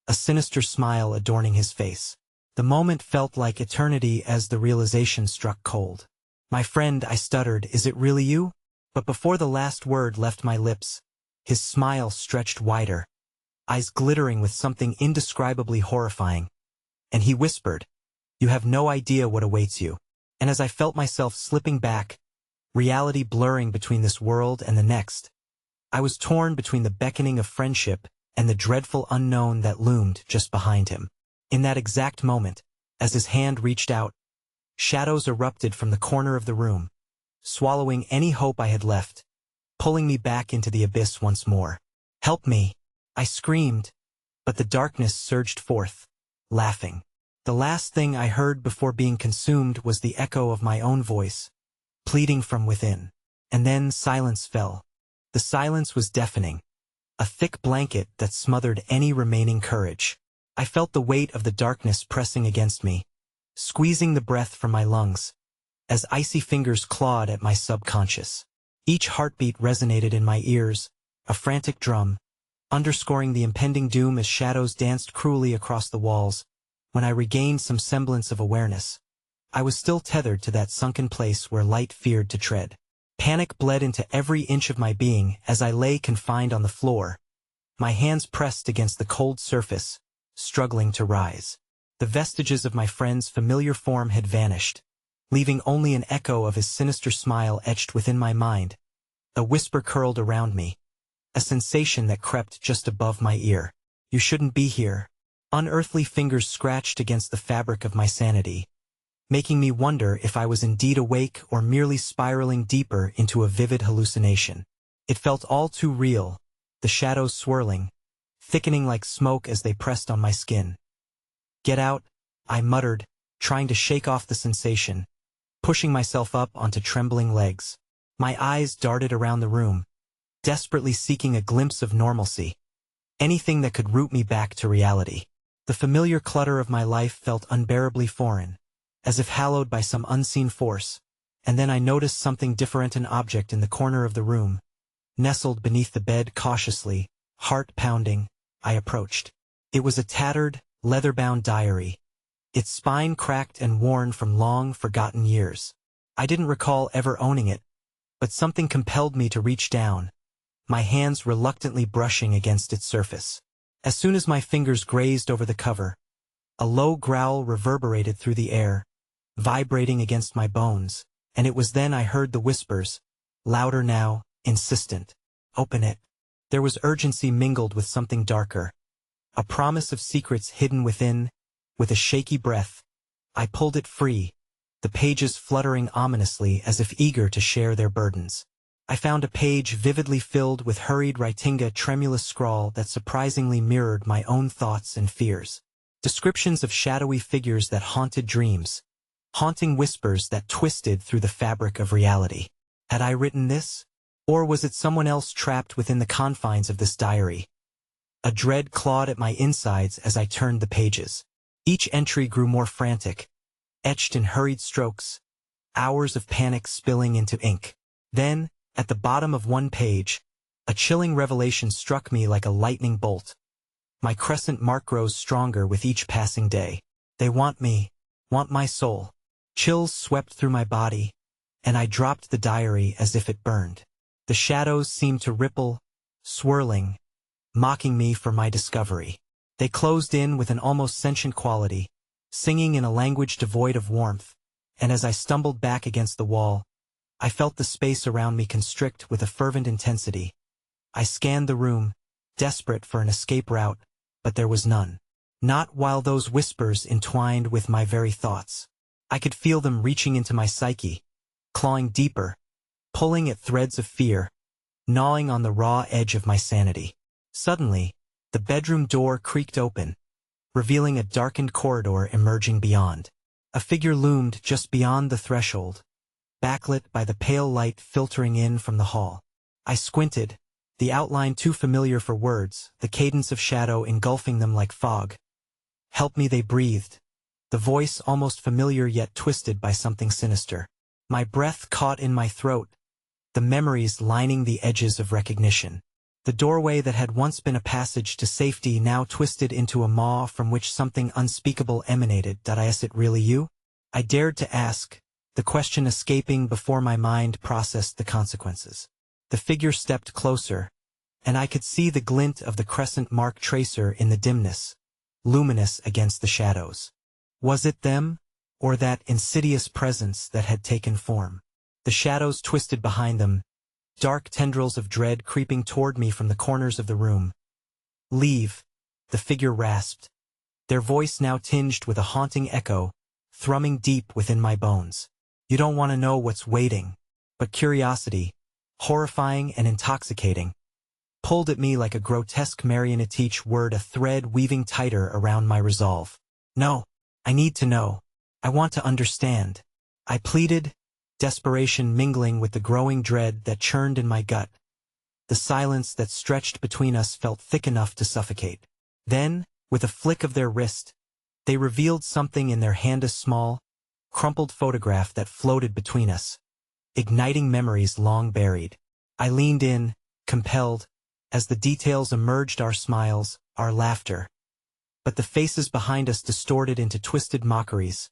a sinister smile adorning his face. The moment felt like eternity as the realization struck cold. "My friend," I stuttered, "is it really you?" But before the last word left my lips, his smile stretched wider, eyes glittering with something indescribably horrifying, and he whispered, "You have no idea what awaits you." And as I felt myself slipping back, reality blurring between this world and the next, I was torn between the beckoning of friendship and the dreadful unknown that loomed just behind him. In that exact moment, as his hand reached out, shadows erupted from the corner of the room, swallowing any hope I had left, pulling me back into the abyss once more. "Help me!" I screamed, but the darkness surged forth, laughing. The last thing I heard before being consumed was the echo of my own voice, pleading from within. And then silence fell. The silence was deafening, a thick blanket that smothered any remaining courage. I felt the weight of the darkness pressing against me, squeezing the breath from my lungs, as icy fingers clawed at my subconscious. Each heartbeat resonated in my ears, a frantic drum, underscoring the impending doom as shadows danced cruelly across the walls. When I regained some semblance of awareness, I was still tethered to that sunken place where light feared to tread. Panic bled into every inch of my being as I lay confined on the floor, my hands pressed against the cold surface, struggling to rise. The vestiges of my friend's familiar form had vanished, leaving only an echo of his sinister smile etched within my mind. A whisper curled around me, a sensation that crept just above my ear. You shouldn't be here. Unearthly fingers scratched against the fabric of my sanity, making me wonder if I was indeed awake or merely spiraling deeper into a vivid hallucination. It felt all too real, the shadows swirling, thickening like smoke as they pressed on my skin. Get out, I muttered, trying to shake off the sensation, pushing myself up onto trembling legs. My eyes darted around the room, desperately seeking a glimpse of normalcy, anything that could root me back to reality. The familiar clutter of my life felt unbearably foreign, as if hallowed by some unseen force, and then I noticed something different, an object in the corner of the room. Nestled beneath the bed cautiously, heart pounding, I approached. It was a tattered, leather-bound diary, its spine cracked and worn from long forgotten years. I didn't recall ever owning it, but something compelled me to reach down, my hands reluctantly brushing against its surface. As soon as my fingers grazed over the cover, a low growl reverberated through the air, vibrating against my bones, and it was then I heard the whispers, louder now, insistent. Open it. There was urgency mingled with something darker, a promise of secrets hidden within. With a shaky breath, I pulled it free, the pages fluttering ominously as if eager to share their burdens. I found a page vividly filled with hurried writing, a tremulous scrawl that surprisingly mirrored my own thoughts and fears. Descriptions of shadowy figures that haunted dreams, haunting whispers that twisted through the fabric of reality. Had I written this? Or was it someone else trapped within the confines of this diary? A dread clawed at my insides as I turned the pages. Each entry grew more frantic, etched in hurried strokes, hours of panic spilling into ink. Then, at the bottom of one page, a chilling revelation struck me like a lightning bolt. My crescent mark grows stronger with each passing day. They want me, want my soul. Chills swept through my body, and I dropped the diary as if it burned. The shadows seemed to ripple, swirling, mocking me for my discovery. They closed in with an almost sentient quality, singing in a language devoid of warmth, and as I stumbled back against the wall, I felt the space around me constrict with a fervent intensity. I scanned the room, desperate for an escape route, but there was none. Not while those whispers entwined with my very thoughts. I could feel them reaching into my psyche, clawing deeper, pulling at threads of fear, gnawing on the raw edge of my sanity. Suddenly, the bedroom door creaked open, revealing a darkened corridor emerging beyond. A figure loomed just beyond the threshold, backlit by the pale light filtering in from the hall. I squinted, the outline too familiar for words, the cadence of shadow engulfing them like fog. Help me, they breathed, the voice almost familiar yet twisted by something sinister. My breath caught in my throat, the memories lining the edges of recognition. The doorway that had once been a passage to safety now twisted into a maw from which something unspeakable emanated. Is it really you? I dared to ask, the question escaping before my mind processed the consequences. The figure stepped closer, and I could see the glint of the crescent mark tracer in the dimness, luminous against the shadows. Was it them, or that insidious presence that had taken form? The shadows twisted behind them, dark tendrils of dread creeping toward me from the corners of the room. Leave, the figure rasped, their voice now tinged with a haunting echo, thrumming deep within my bones. You don't want to know what's waiting, but curiosity, horrifying and intoxicating, pulled at me like a grotesque marionette, each word a thread weaving tighter around my resolve. No, I need to know. I want to understand. I pleaded, desperation mingling with the growing dread that churned in my gut. The silence that stretched between us felt thick enough to suffocate. Then, with a flick of their wrist, they revealed something in their hand, a small, crumpled photograph that floated between us, igniting memories long buried. I leaned in, compelled, as the details emerged, our smiles, our laughter. But the faces behind us distorted into twisted mockeries.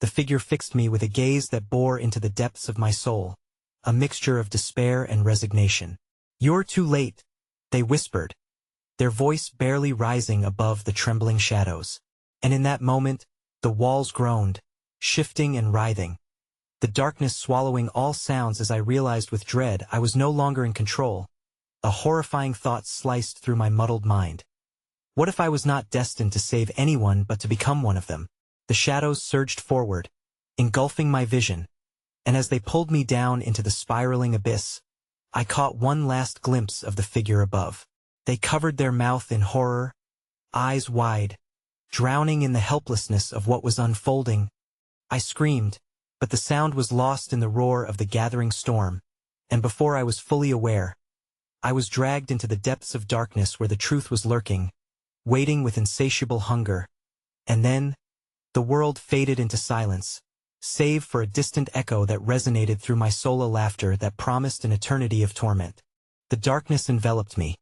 The figure fixed me with a gaze that bore into the depths of my soul, a mixture of despair and resignation. "You're too late," they whispered, their voice barely rising above the trembling shadows. And in that moment, the walls groaned, shifting and writhing, the darkness swallowing all sounds as I realized with dread I was no longer in control. A horrifying thought sliced through my muddled mind. What if I was not destined to save anyone but to become one of them? The shadows surged forward, engulfing my vision, and as they pulled me down into the spiraling abyss, I caught one last glimpse of the figure above. They covered their mouth in horror, eyes wide, drowning in the helplessness of what was unfolding. I screamed, but the sound was lost in the roar of the gathering storm, and before I was fully aware, I was dragged into the depths of darkness where the truth was lurking, waiting with insatiable hunger. And then, the world faded into silence, save for a distant echo that resonated through my soul, a laughter that promised an eternity of torment. The darkness enveloped me,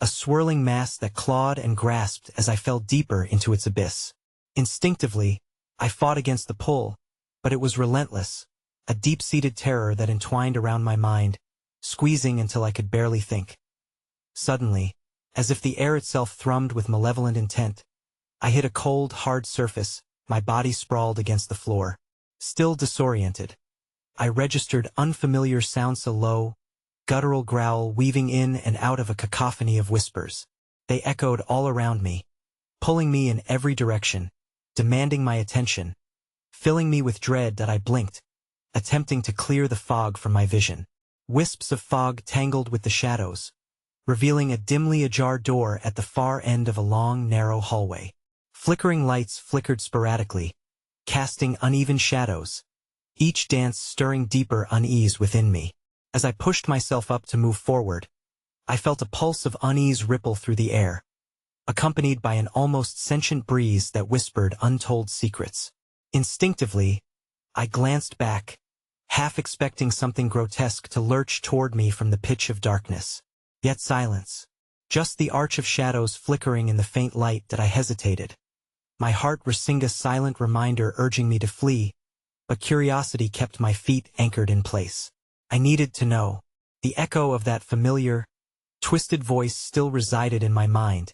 a swirling mass that clawed and grasped as I fell deeper into its abyss. Instinctively, I fought against the pull, but it was relentless, a deep-seated terror that entwined around my mind, squeezing until I could barely think. Suddenly, as if the air itself thrummed with malevolent intent, I hit a cold, hard surface, my body sprawled against the floor. Still disoriented, I registered unfamiliar sounds, a low, guttural growl weaving in and out of a cacophony of whispers. They echoed all around me, pulling me in every direction, demanding my attention, filling me with dread that I blinked, attempting to clear the fog from my vision. Wisps of fog tangled with the shadows, revealing a dimly ajar door at the far end of a long, narrow hallway. Flickering lights flickered sporadically, casting uneven shadows, each dance stirring deeper unease within me. As I pushed myself up to move forward, I felt a pulse of unease ripple through the air, accompanied by an almost sentient breeze that whispered untold secrets. Instinctively, I glanced back, half expecting something grotesque to lurch toward me from the pitch of darkness. Yet silence. Just the arch of shadows flickering in the faint light that I hesitated. My heart racing a silent reminder urging me to flee, but curiosity kept my feet anchored in place. I needed to know. The echo of that familiar, twisted voice still resided in my mind,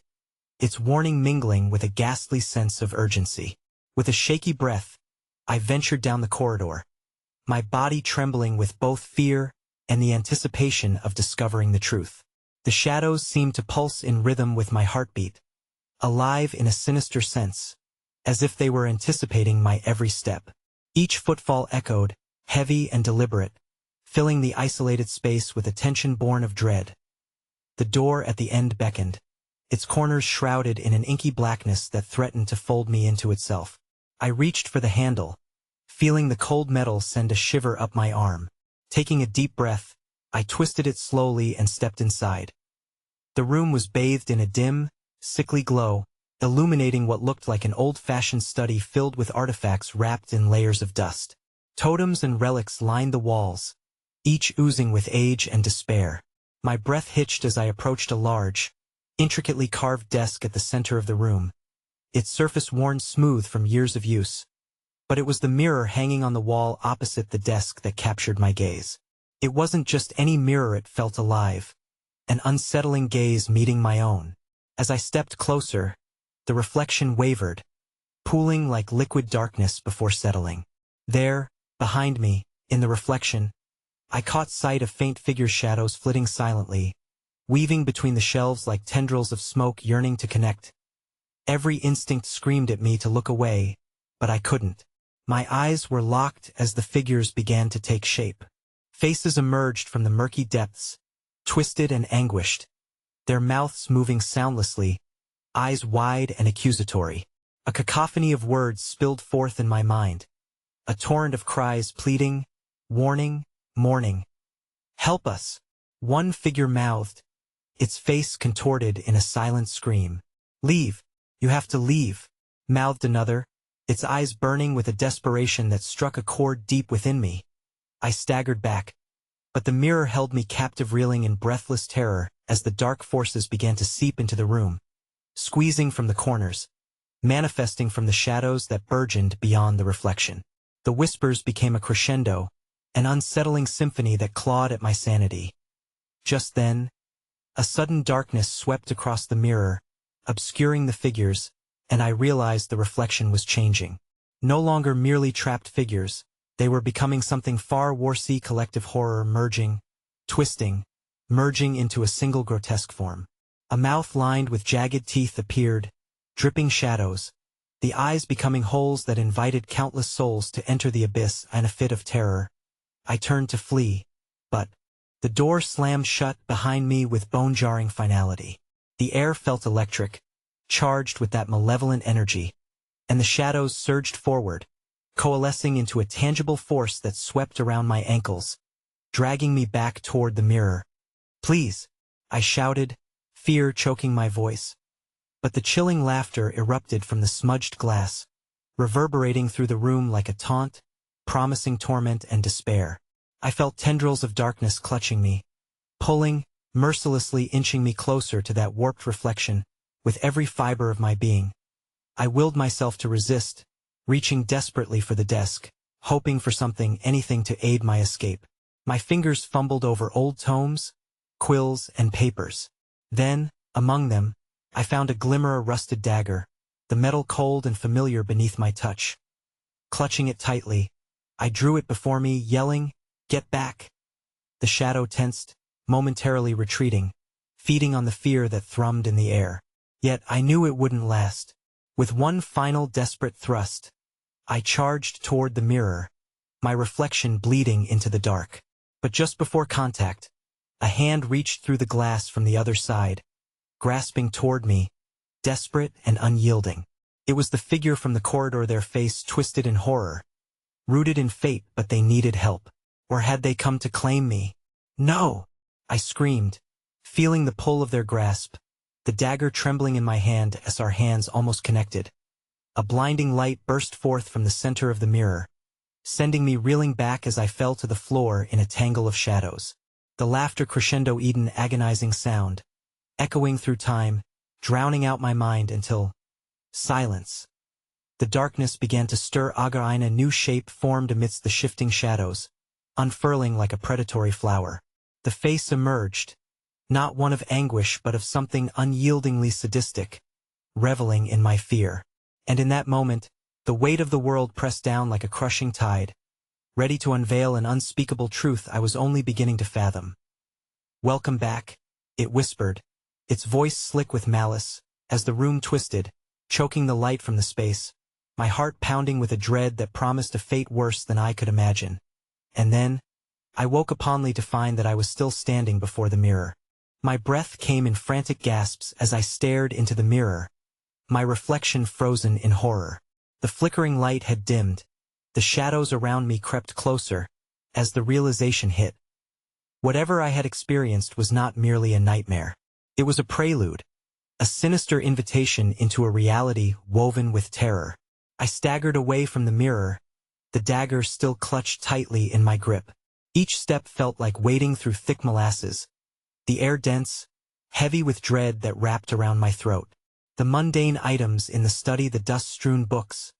its warning mingling with a ghastly sense of urgency. With a shaky breath, I ventured down the corridor, my body trembling with both fear and the anticipation of discovering the truth. The shadows seemed to pulse in rhythm with my heartbeat, alive in a sinister sense, as if they were anticipating my every step. Each footfall echoed, heavy and deliberate, filling the isolated space with a tension born of dread. The door at the end beckoned, its corners shrouded in an inky blackness that threatened to fold me into itself. I reached for the handle, feeling the cold metal send a shiver up my arm. Taking a deep breath, I twisted it slowly and stepped inside. The room was bathed in a dim, sickly glow, illuminating what looked like an old-fashioned study filled with artifacts wrapped in layers of dust. Totems and relics lined the walls, each oozing with age and despair. My breath hitched as I approached a large, intricately carved desk at the center of the room, its surface worn smooth from years of use. But it was the mirror hanging on the wall opposite the desk that captured my gaze. It wasn't just any mirror, it felt alive, an unsettling gaze meeting my own. As I stepped closer, the reflection wavered, pooling like liquid darkness before settling. There, behind me, in the reflection, I caught sight of faint figure shadows flitting silently, weaving between the shelves like tendrils of smoke yearning to connect. Every instinct screamed at me to look away, but I couldn't. My eyes were locked as the figures began to take shape. Faces emerged from the murky depths, twisted and anguished, their mouths moving soundlessly, eyes wide and accusatory. A cacophony of words spilled forth in my mind, a torrent of cries pleading, warning, mourning. "Help us!" one figure mouthed, its face contorted in a silent scream. "Leave! You have to leave!" mouthed another, its eyes burning with a desperation that struck a chord deep within me. I staggered back, but the mirror held me captive, reeling in breathless terror as the dark forces began to seep into the room, squeezing from the corners, manifesting from the shadows that burgeoned beyond the reflection. The whispers became a crescendo, an unsettling symphony that clawed at my sanity. Just then, a sudden darkness swept across the mirror, obscuring the figures, and I realized the reflection was changing. No longer merely trapped figures, they were becoming something far worse, collective horror merging, twisting, merging into a single grotesque form. A mouth lined with jagged teeth appeared, dripping shadows, the eyes becoming holes that invited countless souls to enter the abyss. In a fit of terror, I turned to flee, but the door slammed shut behind me with bone-jarring finality. The air felt electric, charged with that malevolent energy, and the shadows surged forward, coalescing into a tangible force that swept around my ankles, dragging me back toward the mirror. "Please," I shouted, fear choking my voice. But the chilling laughter erupted from the smudged glass, reverberating through the room like a taunt, promising torment and despair. I felt tendrils of darkness clutching me, pulling, mercilessly inching me closer to that warped reflection, with every fiber of my being. I willed myself to resist, reaching desperately for the desk, hoping for something, anything to aid my escape. My fingers fumbled over old tomes, quills, and papers. Then, among them, I found a glimmer, a rusted dagger, the metal cold and familiar beneath my touch. Clutching it tightly, I drew it before me, yelling, "Get back!" The shadow tensed, momentarily retreating, feeding on the fear that thrummed in the air. Yet I knew it wouldn't last. With one final desperate thrust, I charged toward the mirror, my reflection bleeding into the dark. But just before contact, a hand reached through the glass from the other side, grasping toward me, desperate and unyielding. It was the figure from the corridor, their face twisted in horror, rooted in fate, but they needed help. Or had they come to claim me? "No!" I screamed, feeling the pull of their grasp, the dagger trembling in my hand as our hands almost connected. A blinding light burst forth from the center of the mirror, sending me reeling back as I fell to the floor in a tangle of shadows. The laughter crescendo, an agonizing sound, echoing through time, drowning out my mind until silence. The darkness began to stir. A new shape formed amidst the shifting shadows, unfurling like a predatory flower. The face emerged, not one of anguish but of something unyieldingly sadistic, reveling in my fear. And in that moment, the weight of the world pressed down like a crushing tide, ready to unveil an unspeakable truth I was only beginning to fathom. "Welcome back," it whispered, its voice slick with malice, as the room twisted, choking the light from the space, my heart pounding with a dread that promised a fate worse than I could imagine. And then, I woke uponly to find that I was still standing before the mirror. My breath came in frantic gasps as I stared into the mirror, my reflection frozen in horror. The flickering light had dimmed, the shadows around me crept closer, as the realization hit. Whatever I had experienced was not merely a nightmare. It was a prelude, a sinister invitation into a reality woven with terror. I staggered away from the mirror, the dagger still clutched tightly in my grip. Each step felt like wading through thick molasses, the air dense, heavy with dread that wrapped around my throat. The mundane items in the study, the dust-strewn books,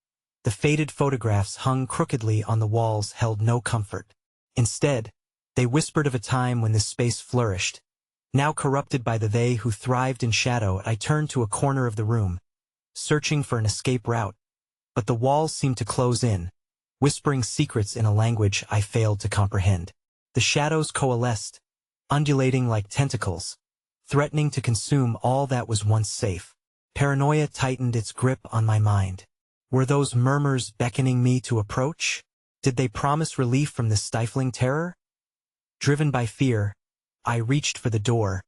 the faded photographs hung crookedly on the walls held no comfort. Instead, they whispered of a time when this space flourished. Now corrupted by the they who thrived in shadow, I turned to a corner of the room, searching for an escape route. But the walls seemed to close in, whispering secrets in a language I failed to comprehend. The shadows coalesced, undulating like tentacles, threatening to consume all that was once safe. Paranoia tightened its grip on my mind. Were those murmurs beckoning me to approach? Did they promise relief from this stifling terror? Driven by fear, I reached for the door,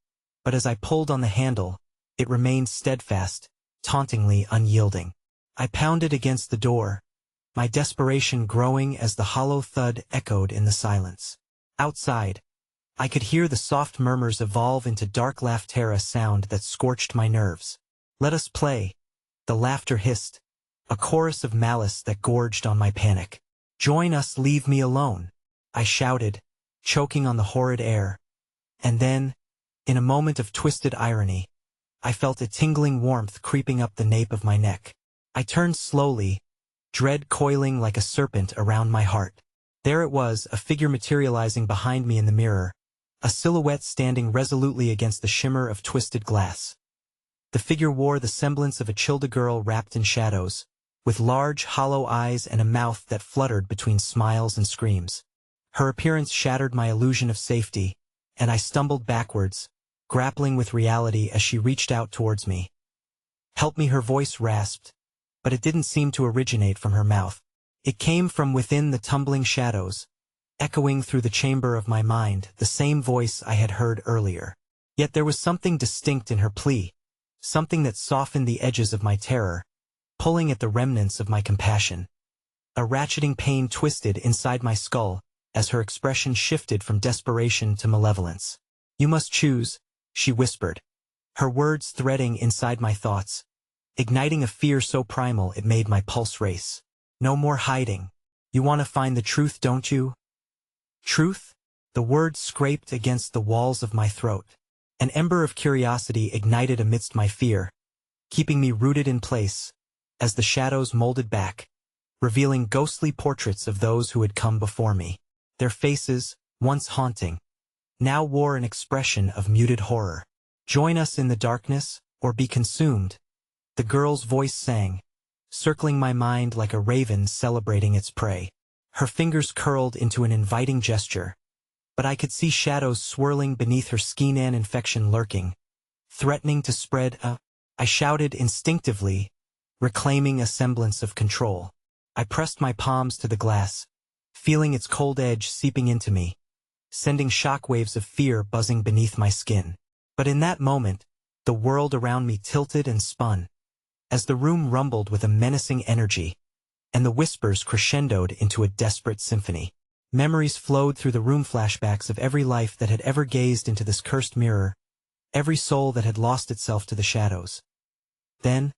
but as I pulled on the handle, it remained steadfast, tauntingly unyielding. I pounded against the door, my desperation growing as the hollow thud echoed in the silence. Outside, I could hear the soft murmurs evolve into dark laughter, a sound that scorched my nerves. "Let us play," the laughter hissed, a chorus of malice that gorged on my panic. "Join us, leave me alone," I shouted, choking on the horrid air. And then, in a moment of twisted irony, I felt a tingling warmth creeping up the nape of my neck. I turned slowly, dread coiling like a serpent around my heart. There it was, a figure materializing behind me in the mirror, a silhouette standing resolutely against the shimmer of twisted glass. The figure wore the semblance of a childa girl wrapped in shadows, with large, hollow eyes and a mouth that fluttered between smiles and screams. Her appearance shattered my illusion of safety, and I stumbled backwards, grappling with reality as she reached out towards me. "Help me," her voice rasped, but it didn't seem to originate from her mouth. It came from within the tumbling shadows, echoing through the chamber of my mind, the same voice I had heard earlier. Yet there was something distinct in her plea, something that softened the edges of my terror, pulling at the remnants of my compassion. A ratcheting pain twisted inside my skull as her expression shifted from desperation to malevolence. "You must choose," she whispered, her words threading inside my thoughts, igniting a fear so primal it made my pulse race. "No more hiding. You want to find the truth, don't you?" Truth? The words scraped against the walls of my throat. An ember of curiosity ignited amidst my fear, keeping me rooted in place, as the shadows molded back, revealing ghostly portraits of those who had come before me. Their faces, once haunting, now wore an expression of muted horror. "Join us in the darkness, or be consumed," the girl's voice sang, circling my mind like a raven celebrating its prey. Her fingers curled into an inviting gesture, but I could see shadows swirling beneath her skin, an infection lurking, threatening to spread. I shouted instinctively, reclaiming a semblance of control. I pressed my palms to the glass, feeling its cold edge seeping into me, sending shockwaves of fear buzzing beneath my skin. But in that moment, the world around me tilted and spun, as the room rumbled with a menacing energy, and the whispers crescendoed into a desperate symphony. Memories flowed through the room, flashbacks of every life that had ever gazed into this cursed mirror, every soul that had lost itself to the shadows. Then,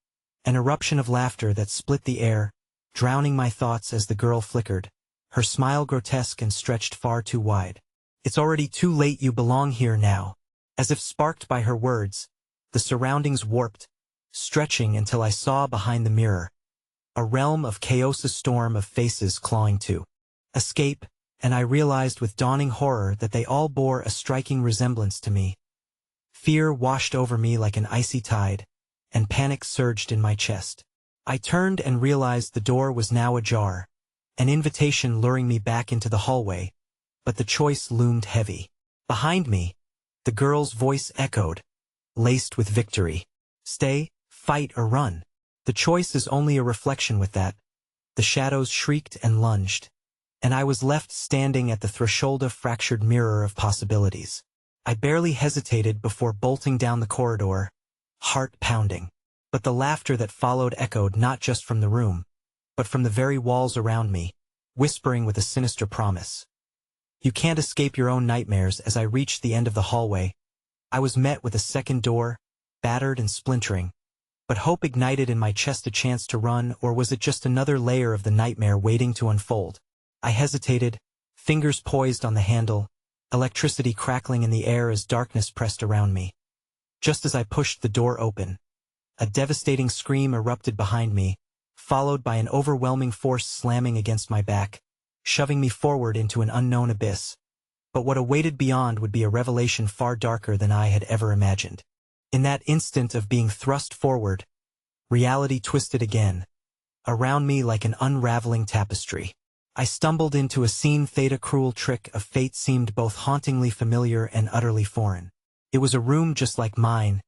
an eruption of laughter that split the air, drowning my thoughts as the girl flickered, her smile grotesque and stretched far too wide. "It's already too late, you belong here now." As if sparked by her words, the surroundings warped, stretching until I saw behind the mirror a realm of chaos, a storm of faces clawing to escape, and I realized with dawning horror that they all bore a striking resemblance to me. Fear washed over me like an icy tide, and panic surged in my chest. I turned and realized the door was now ajar, an invitation luring me back into the hallway, but the choice loomed heavy. Behind me, the girl's voice echoed, laced with victory. "Stay, fight, or run. The choice is only a reflection with that." The shadows shrieked and lunged, and I was left standing at the threshold of fractured mirror of possibilities. I barely hesitated before bolting down the corridor, heart pounding. But the laughter that followed echoed not just from the room, but from the very walls around me, whispering with a sinister promise. "You can't escape your own nightmares." As I reached the end of the hallway, I was met with a second door, battered and splintering, but hope ignited in my chest, a chance to run, or was it just another layer of the nightmare waiting to unfold? I hesitated, fingers poised on the handle, electricity crackling in the air as darkness pressed around me. Just as I pushed the door open, a devastating scream erupted behind me, followed by an overwhelming force slamming against my back, shoving me forward into an unknown abyss. But what awaited beyond would be a revelation far darker than I had ever imagined. In that instant of being thrust forward, reality twisted again, around me like an unraveling tapestry. I stumbled into a scene, a cruel trick of fate seemed both hauntingly familiar and utterly foreign. It was a room just like mine,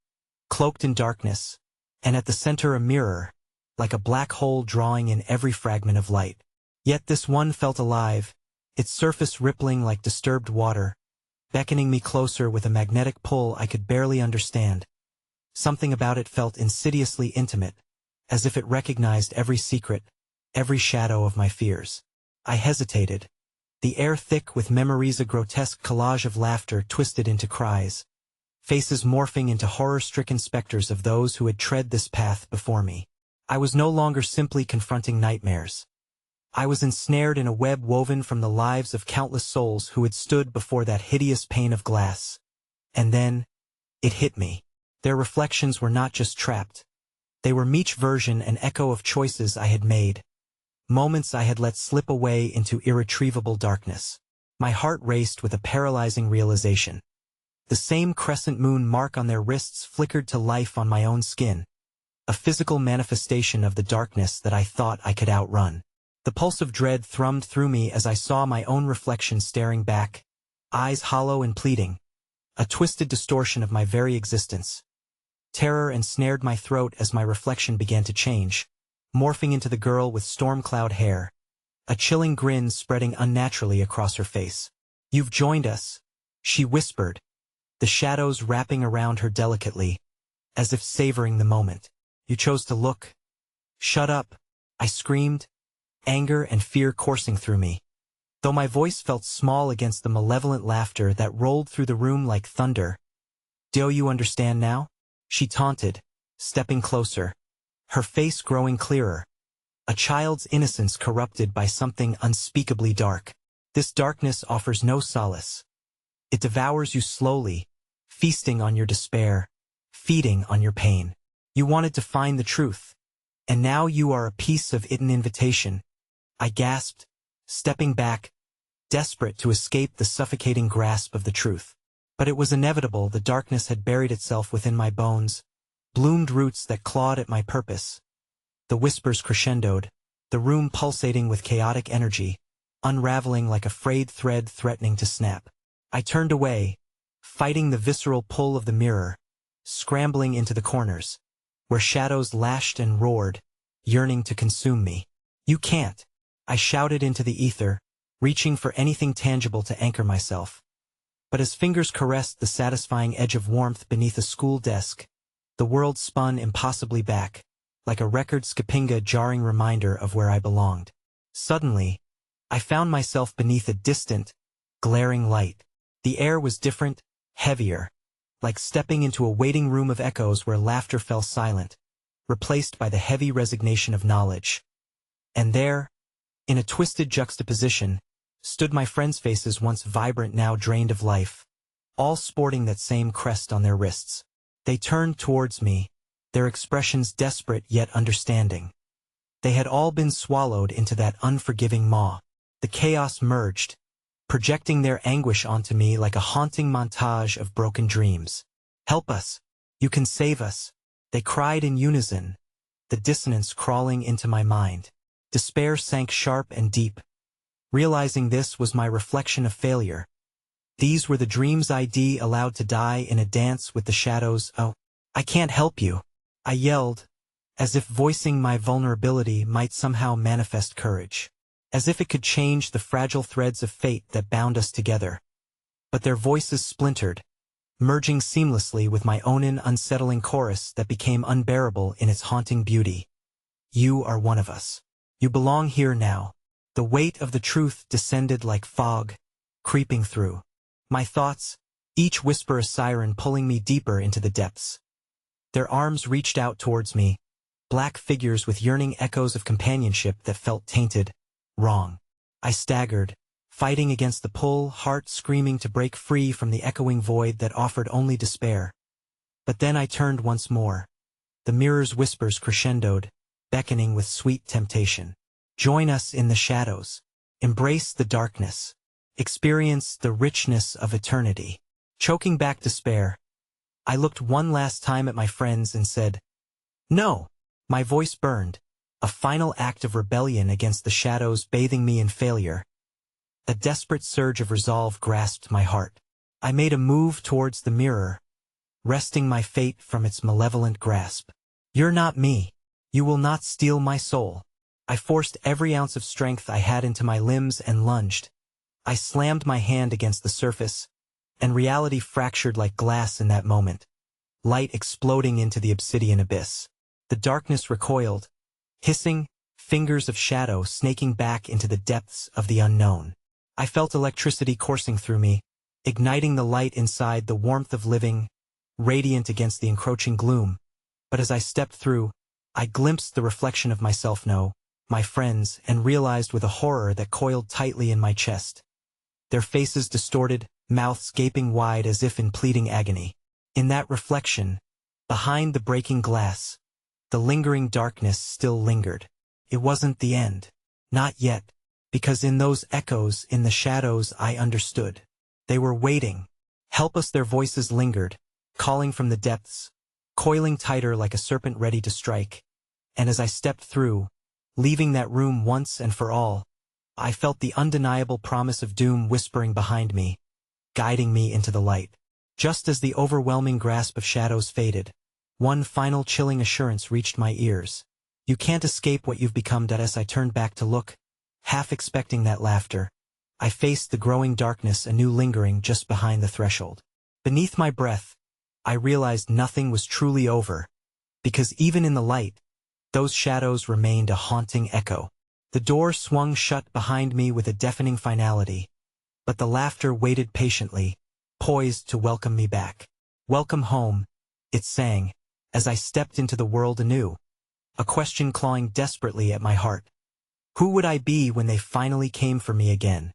cloaked in darkness, and at the center a mirror, like a black hole drawing in every fragment of light. Yet this one felt alive, its surface rippling like disturbed water, beckoning me closer with a magnetic pull I could barely understand. Something about it felt insidiously intimate, as if it recognized every secret, every shadow of my fears. I hesitated, the air thick with memories, a grotesque collage of laughter twisted into cries, faces morphing into horror-stricken specters of those who had tread this path before me. I was no longer simply confronting nightmares. I was ensnared in a web woven from the lives of countless souls who had stood before that hideous pane of glass. And then, it hit me. Their reflections were not just trapped. They were each version and echo of choices I had made, moments I had let slip away into irretrievable darkness. My heart raced with a paralyzing realization. The same crescent moon mark on their wrists flickered to life on my own skin, a physical manifestation of the darkness that I thought I could outrun. The pulse of dread thrummed through me as I saw my own reflection staring back, eyes hollow and pleading, a twisted distortion of my very existence. Terror ensnared my throat as my reflection began to change, morphing into the girl with storm cloud hair, a chilling grin spreading unnaturally across her face. "You've joined us," she whispered, the shadows wrapping around her delicately, as if savoring the moment. "You chose to look." "Shut up," I screamed, anger and fear coursing through me. Though my voice felt small against the malevolent laughter that rolled through the room like thunder. "Do you understand now?" she taunted, stepping closer, her face growing clearer, a child's innocence corrupted by something unspeakably dark. "This darkness offers no solace. It devours you slowly, feasting on your despair, feeding on your pain. You wanted to find the truth, and now you are a piece of it, an invitation." I gasped, stepping back, desperate to escape the suffocating grasp of the truth. But it was inevitable. The darkness had buried itself within my bones, bloomed roots that clawed at my purpose. The whispers crescendoed, the room pulsating with chaotic energy, unraveling like a frayed thread threatening to snap. I turned away, fighting the visceral pull of the mirror, scrambling into the corners, where shadows lashed and roared, yearning to consume me. "You can't," I shouted into the ether, reaching for anything tangible to anchor myself. But as fingers caressed the satisfying edge of warmth beneath a school desk, the world spun impossibly back, like a record skipinga jarring reminder of where I belonged. Suddenly, I found myself beneath a distant, glaring light. The air was different, heavier, like stepping into a waiting room of echoes where laughter fell silent, replaced by the heavy resignation of knowledge. And there, in a twisted juxtaposition, stood my friends' faces, once vibrant now drained of life, all sporting that same crest on their wrists. They turned towards me, their expressions desperate yet understanding. They had all been swallowed into that unforgiving maw. The chaos merged, projecting their anguish onto me like a haunting montage of broken dreams. "Help us! You can save us!" they cried in unison, the dissonance crawling into my mind. Despair sank sharp and deep. Realizing this was my reflection of failure. These were the dreams I'd allowed to die in a dance with the shadows. "Oh, I can't help you," I yelled, as if voicing my vulnerability might somehow manifest courage, as if it could change the fragile threads of fate that bound us together. But their voices splintered, merging seamlessly with my own unsettling chorus that became unbearable in its haunting beauty. "You are one of us. You belong here now." The weight of the truth descended like fog, creeping through my thoughts, each whisper a siren pulling me deeper into the depths. Their arms reached out towards me, black figures with yearning echoes of companionship that felt tainted, wrong. I staggered, fighting against the pull, heart screaming to break free from the echoing void that offered only despair. But then I turned once more. The mirror's whispers crescendoed, beckoning with sweet temptation. "Join us in the shadows. Embrace the darkness. Experience the richness of eternity." Choking back despair, I looked one last time at my friends and said, "No." My voice burned, a final act of rebellion against the shadows bathing me in failure. A desperate surge of resolve grasped my heart. I made a move towards the mirror, wresting my fate from its malevolent grasp. "You're not me. You will not steal my soul." I forced every ounce of strength I had into my limbs and lunged. I slammed my hand against the surface, and reality fractured like glass in that moment, light exploding into the obsidian abyss. The darkness recoiled, hissing, fingers of shadow snaking back into the depths of the unknown. I felt electricity coursing through me, igniting the light inside, the warmth of living, radiant against the encroaching gloom. But as I stepped through, I glimpsed the reflection of myself, no, my friends, and realized with a horror that coiled tightly in my chest. Their faces distorted, mouths gaping wide as if in pleading agony. In that reflection, behind the breaking glass, the lingering darkness still lingered. It wasn't the end. Not yet, because in those echoes, in the shadows, I understood. They were waiting. Helpless, their voices lingered, calling from the depths, coiling tighter like a serpent ready to strike. And as I stepped through, leaving that room once and for all, I felt the undeniable promise of doom whispering behind me, guiding me into the light. Just as the overwhelming grasp of shadows faded, one final chilling assurance reached my ears. You can't escape what you've become. As I turned back to look, half expecting that laughter, I faced the growing darkness anew, lingering just behind the threshold. Beneath my breath, I realized nothing was truly over, because even in the light, those shadows remained a haunting echo. The door swung shut behind me with a deafening finality, but the laughter waited patiently, poised to welcome me back. Welcome home, it sang, as I stepped into the world anew, a question clawing desperately at my heart. Who would I be when they finally came for me again?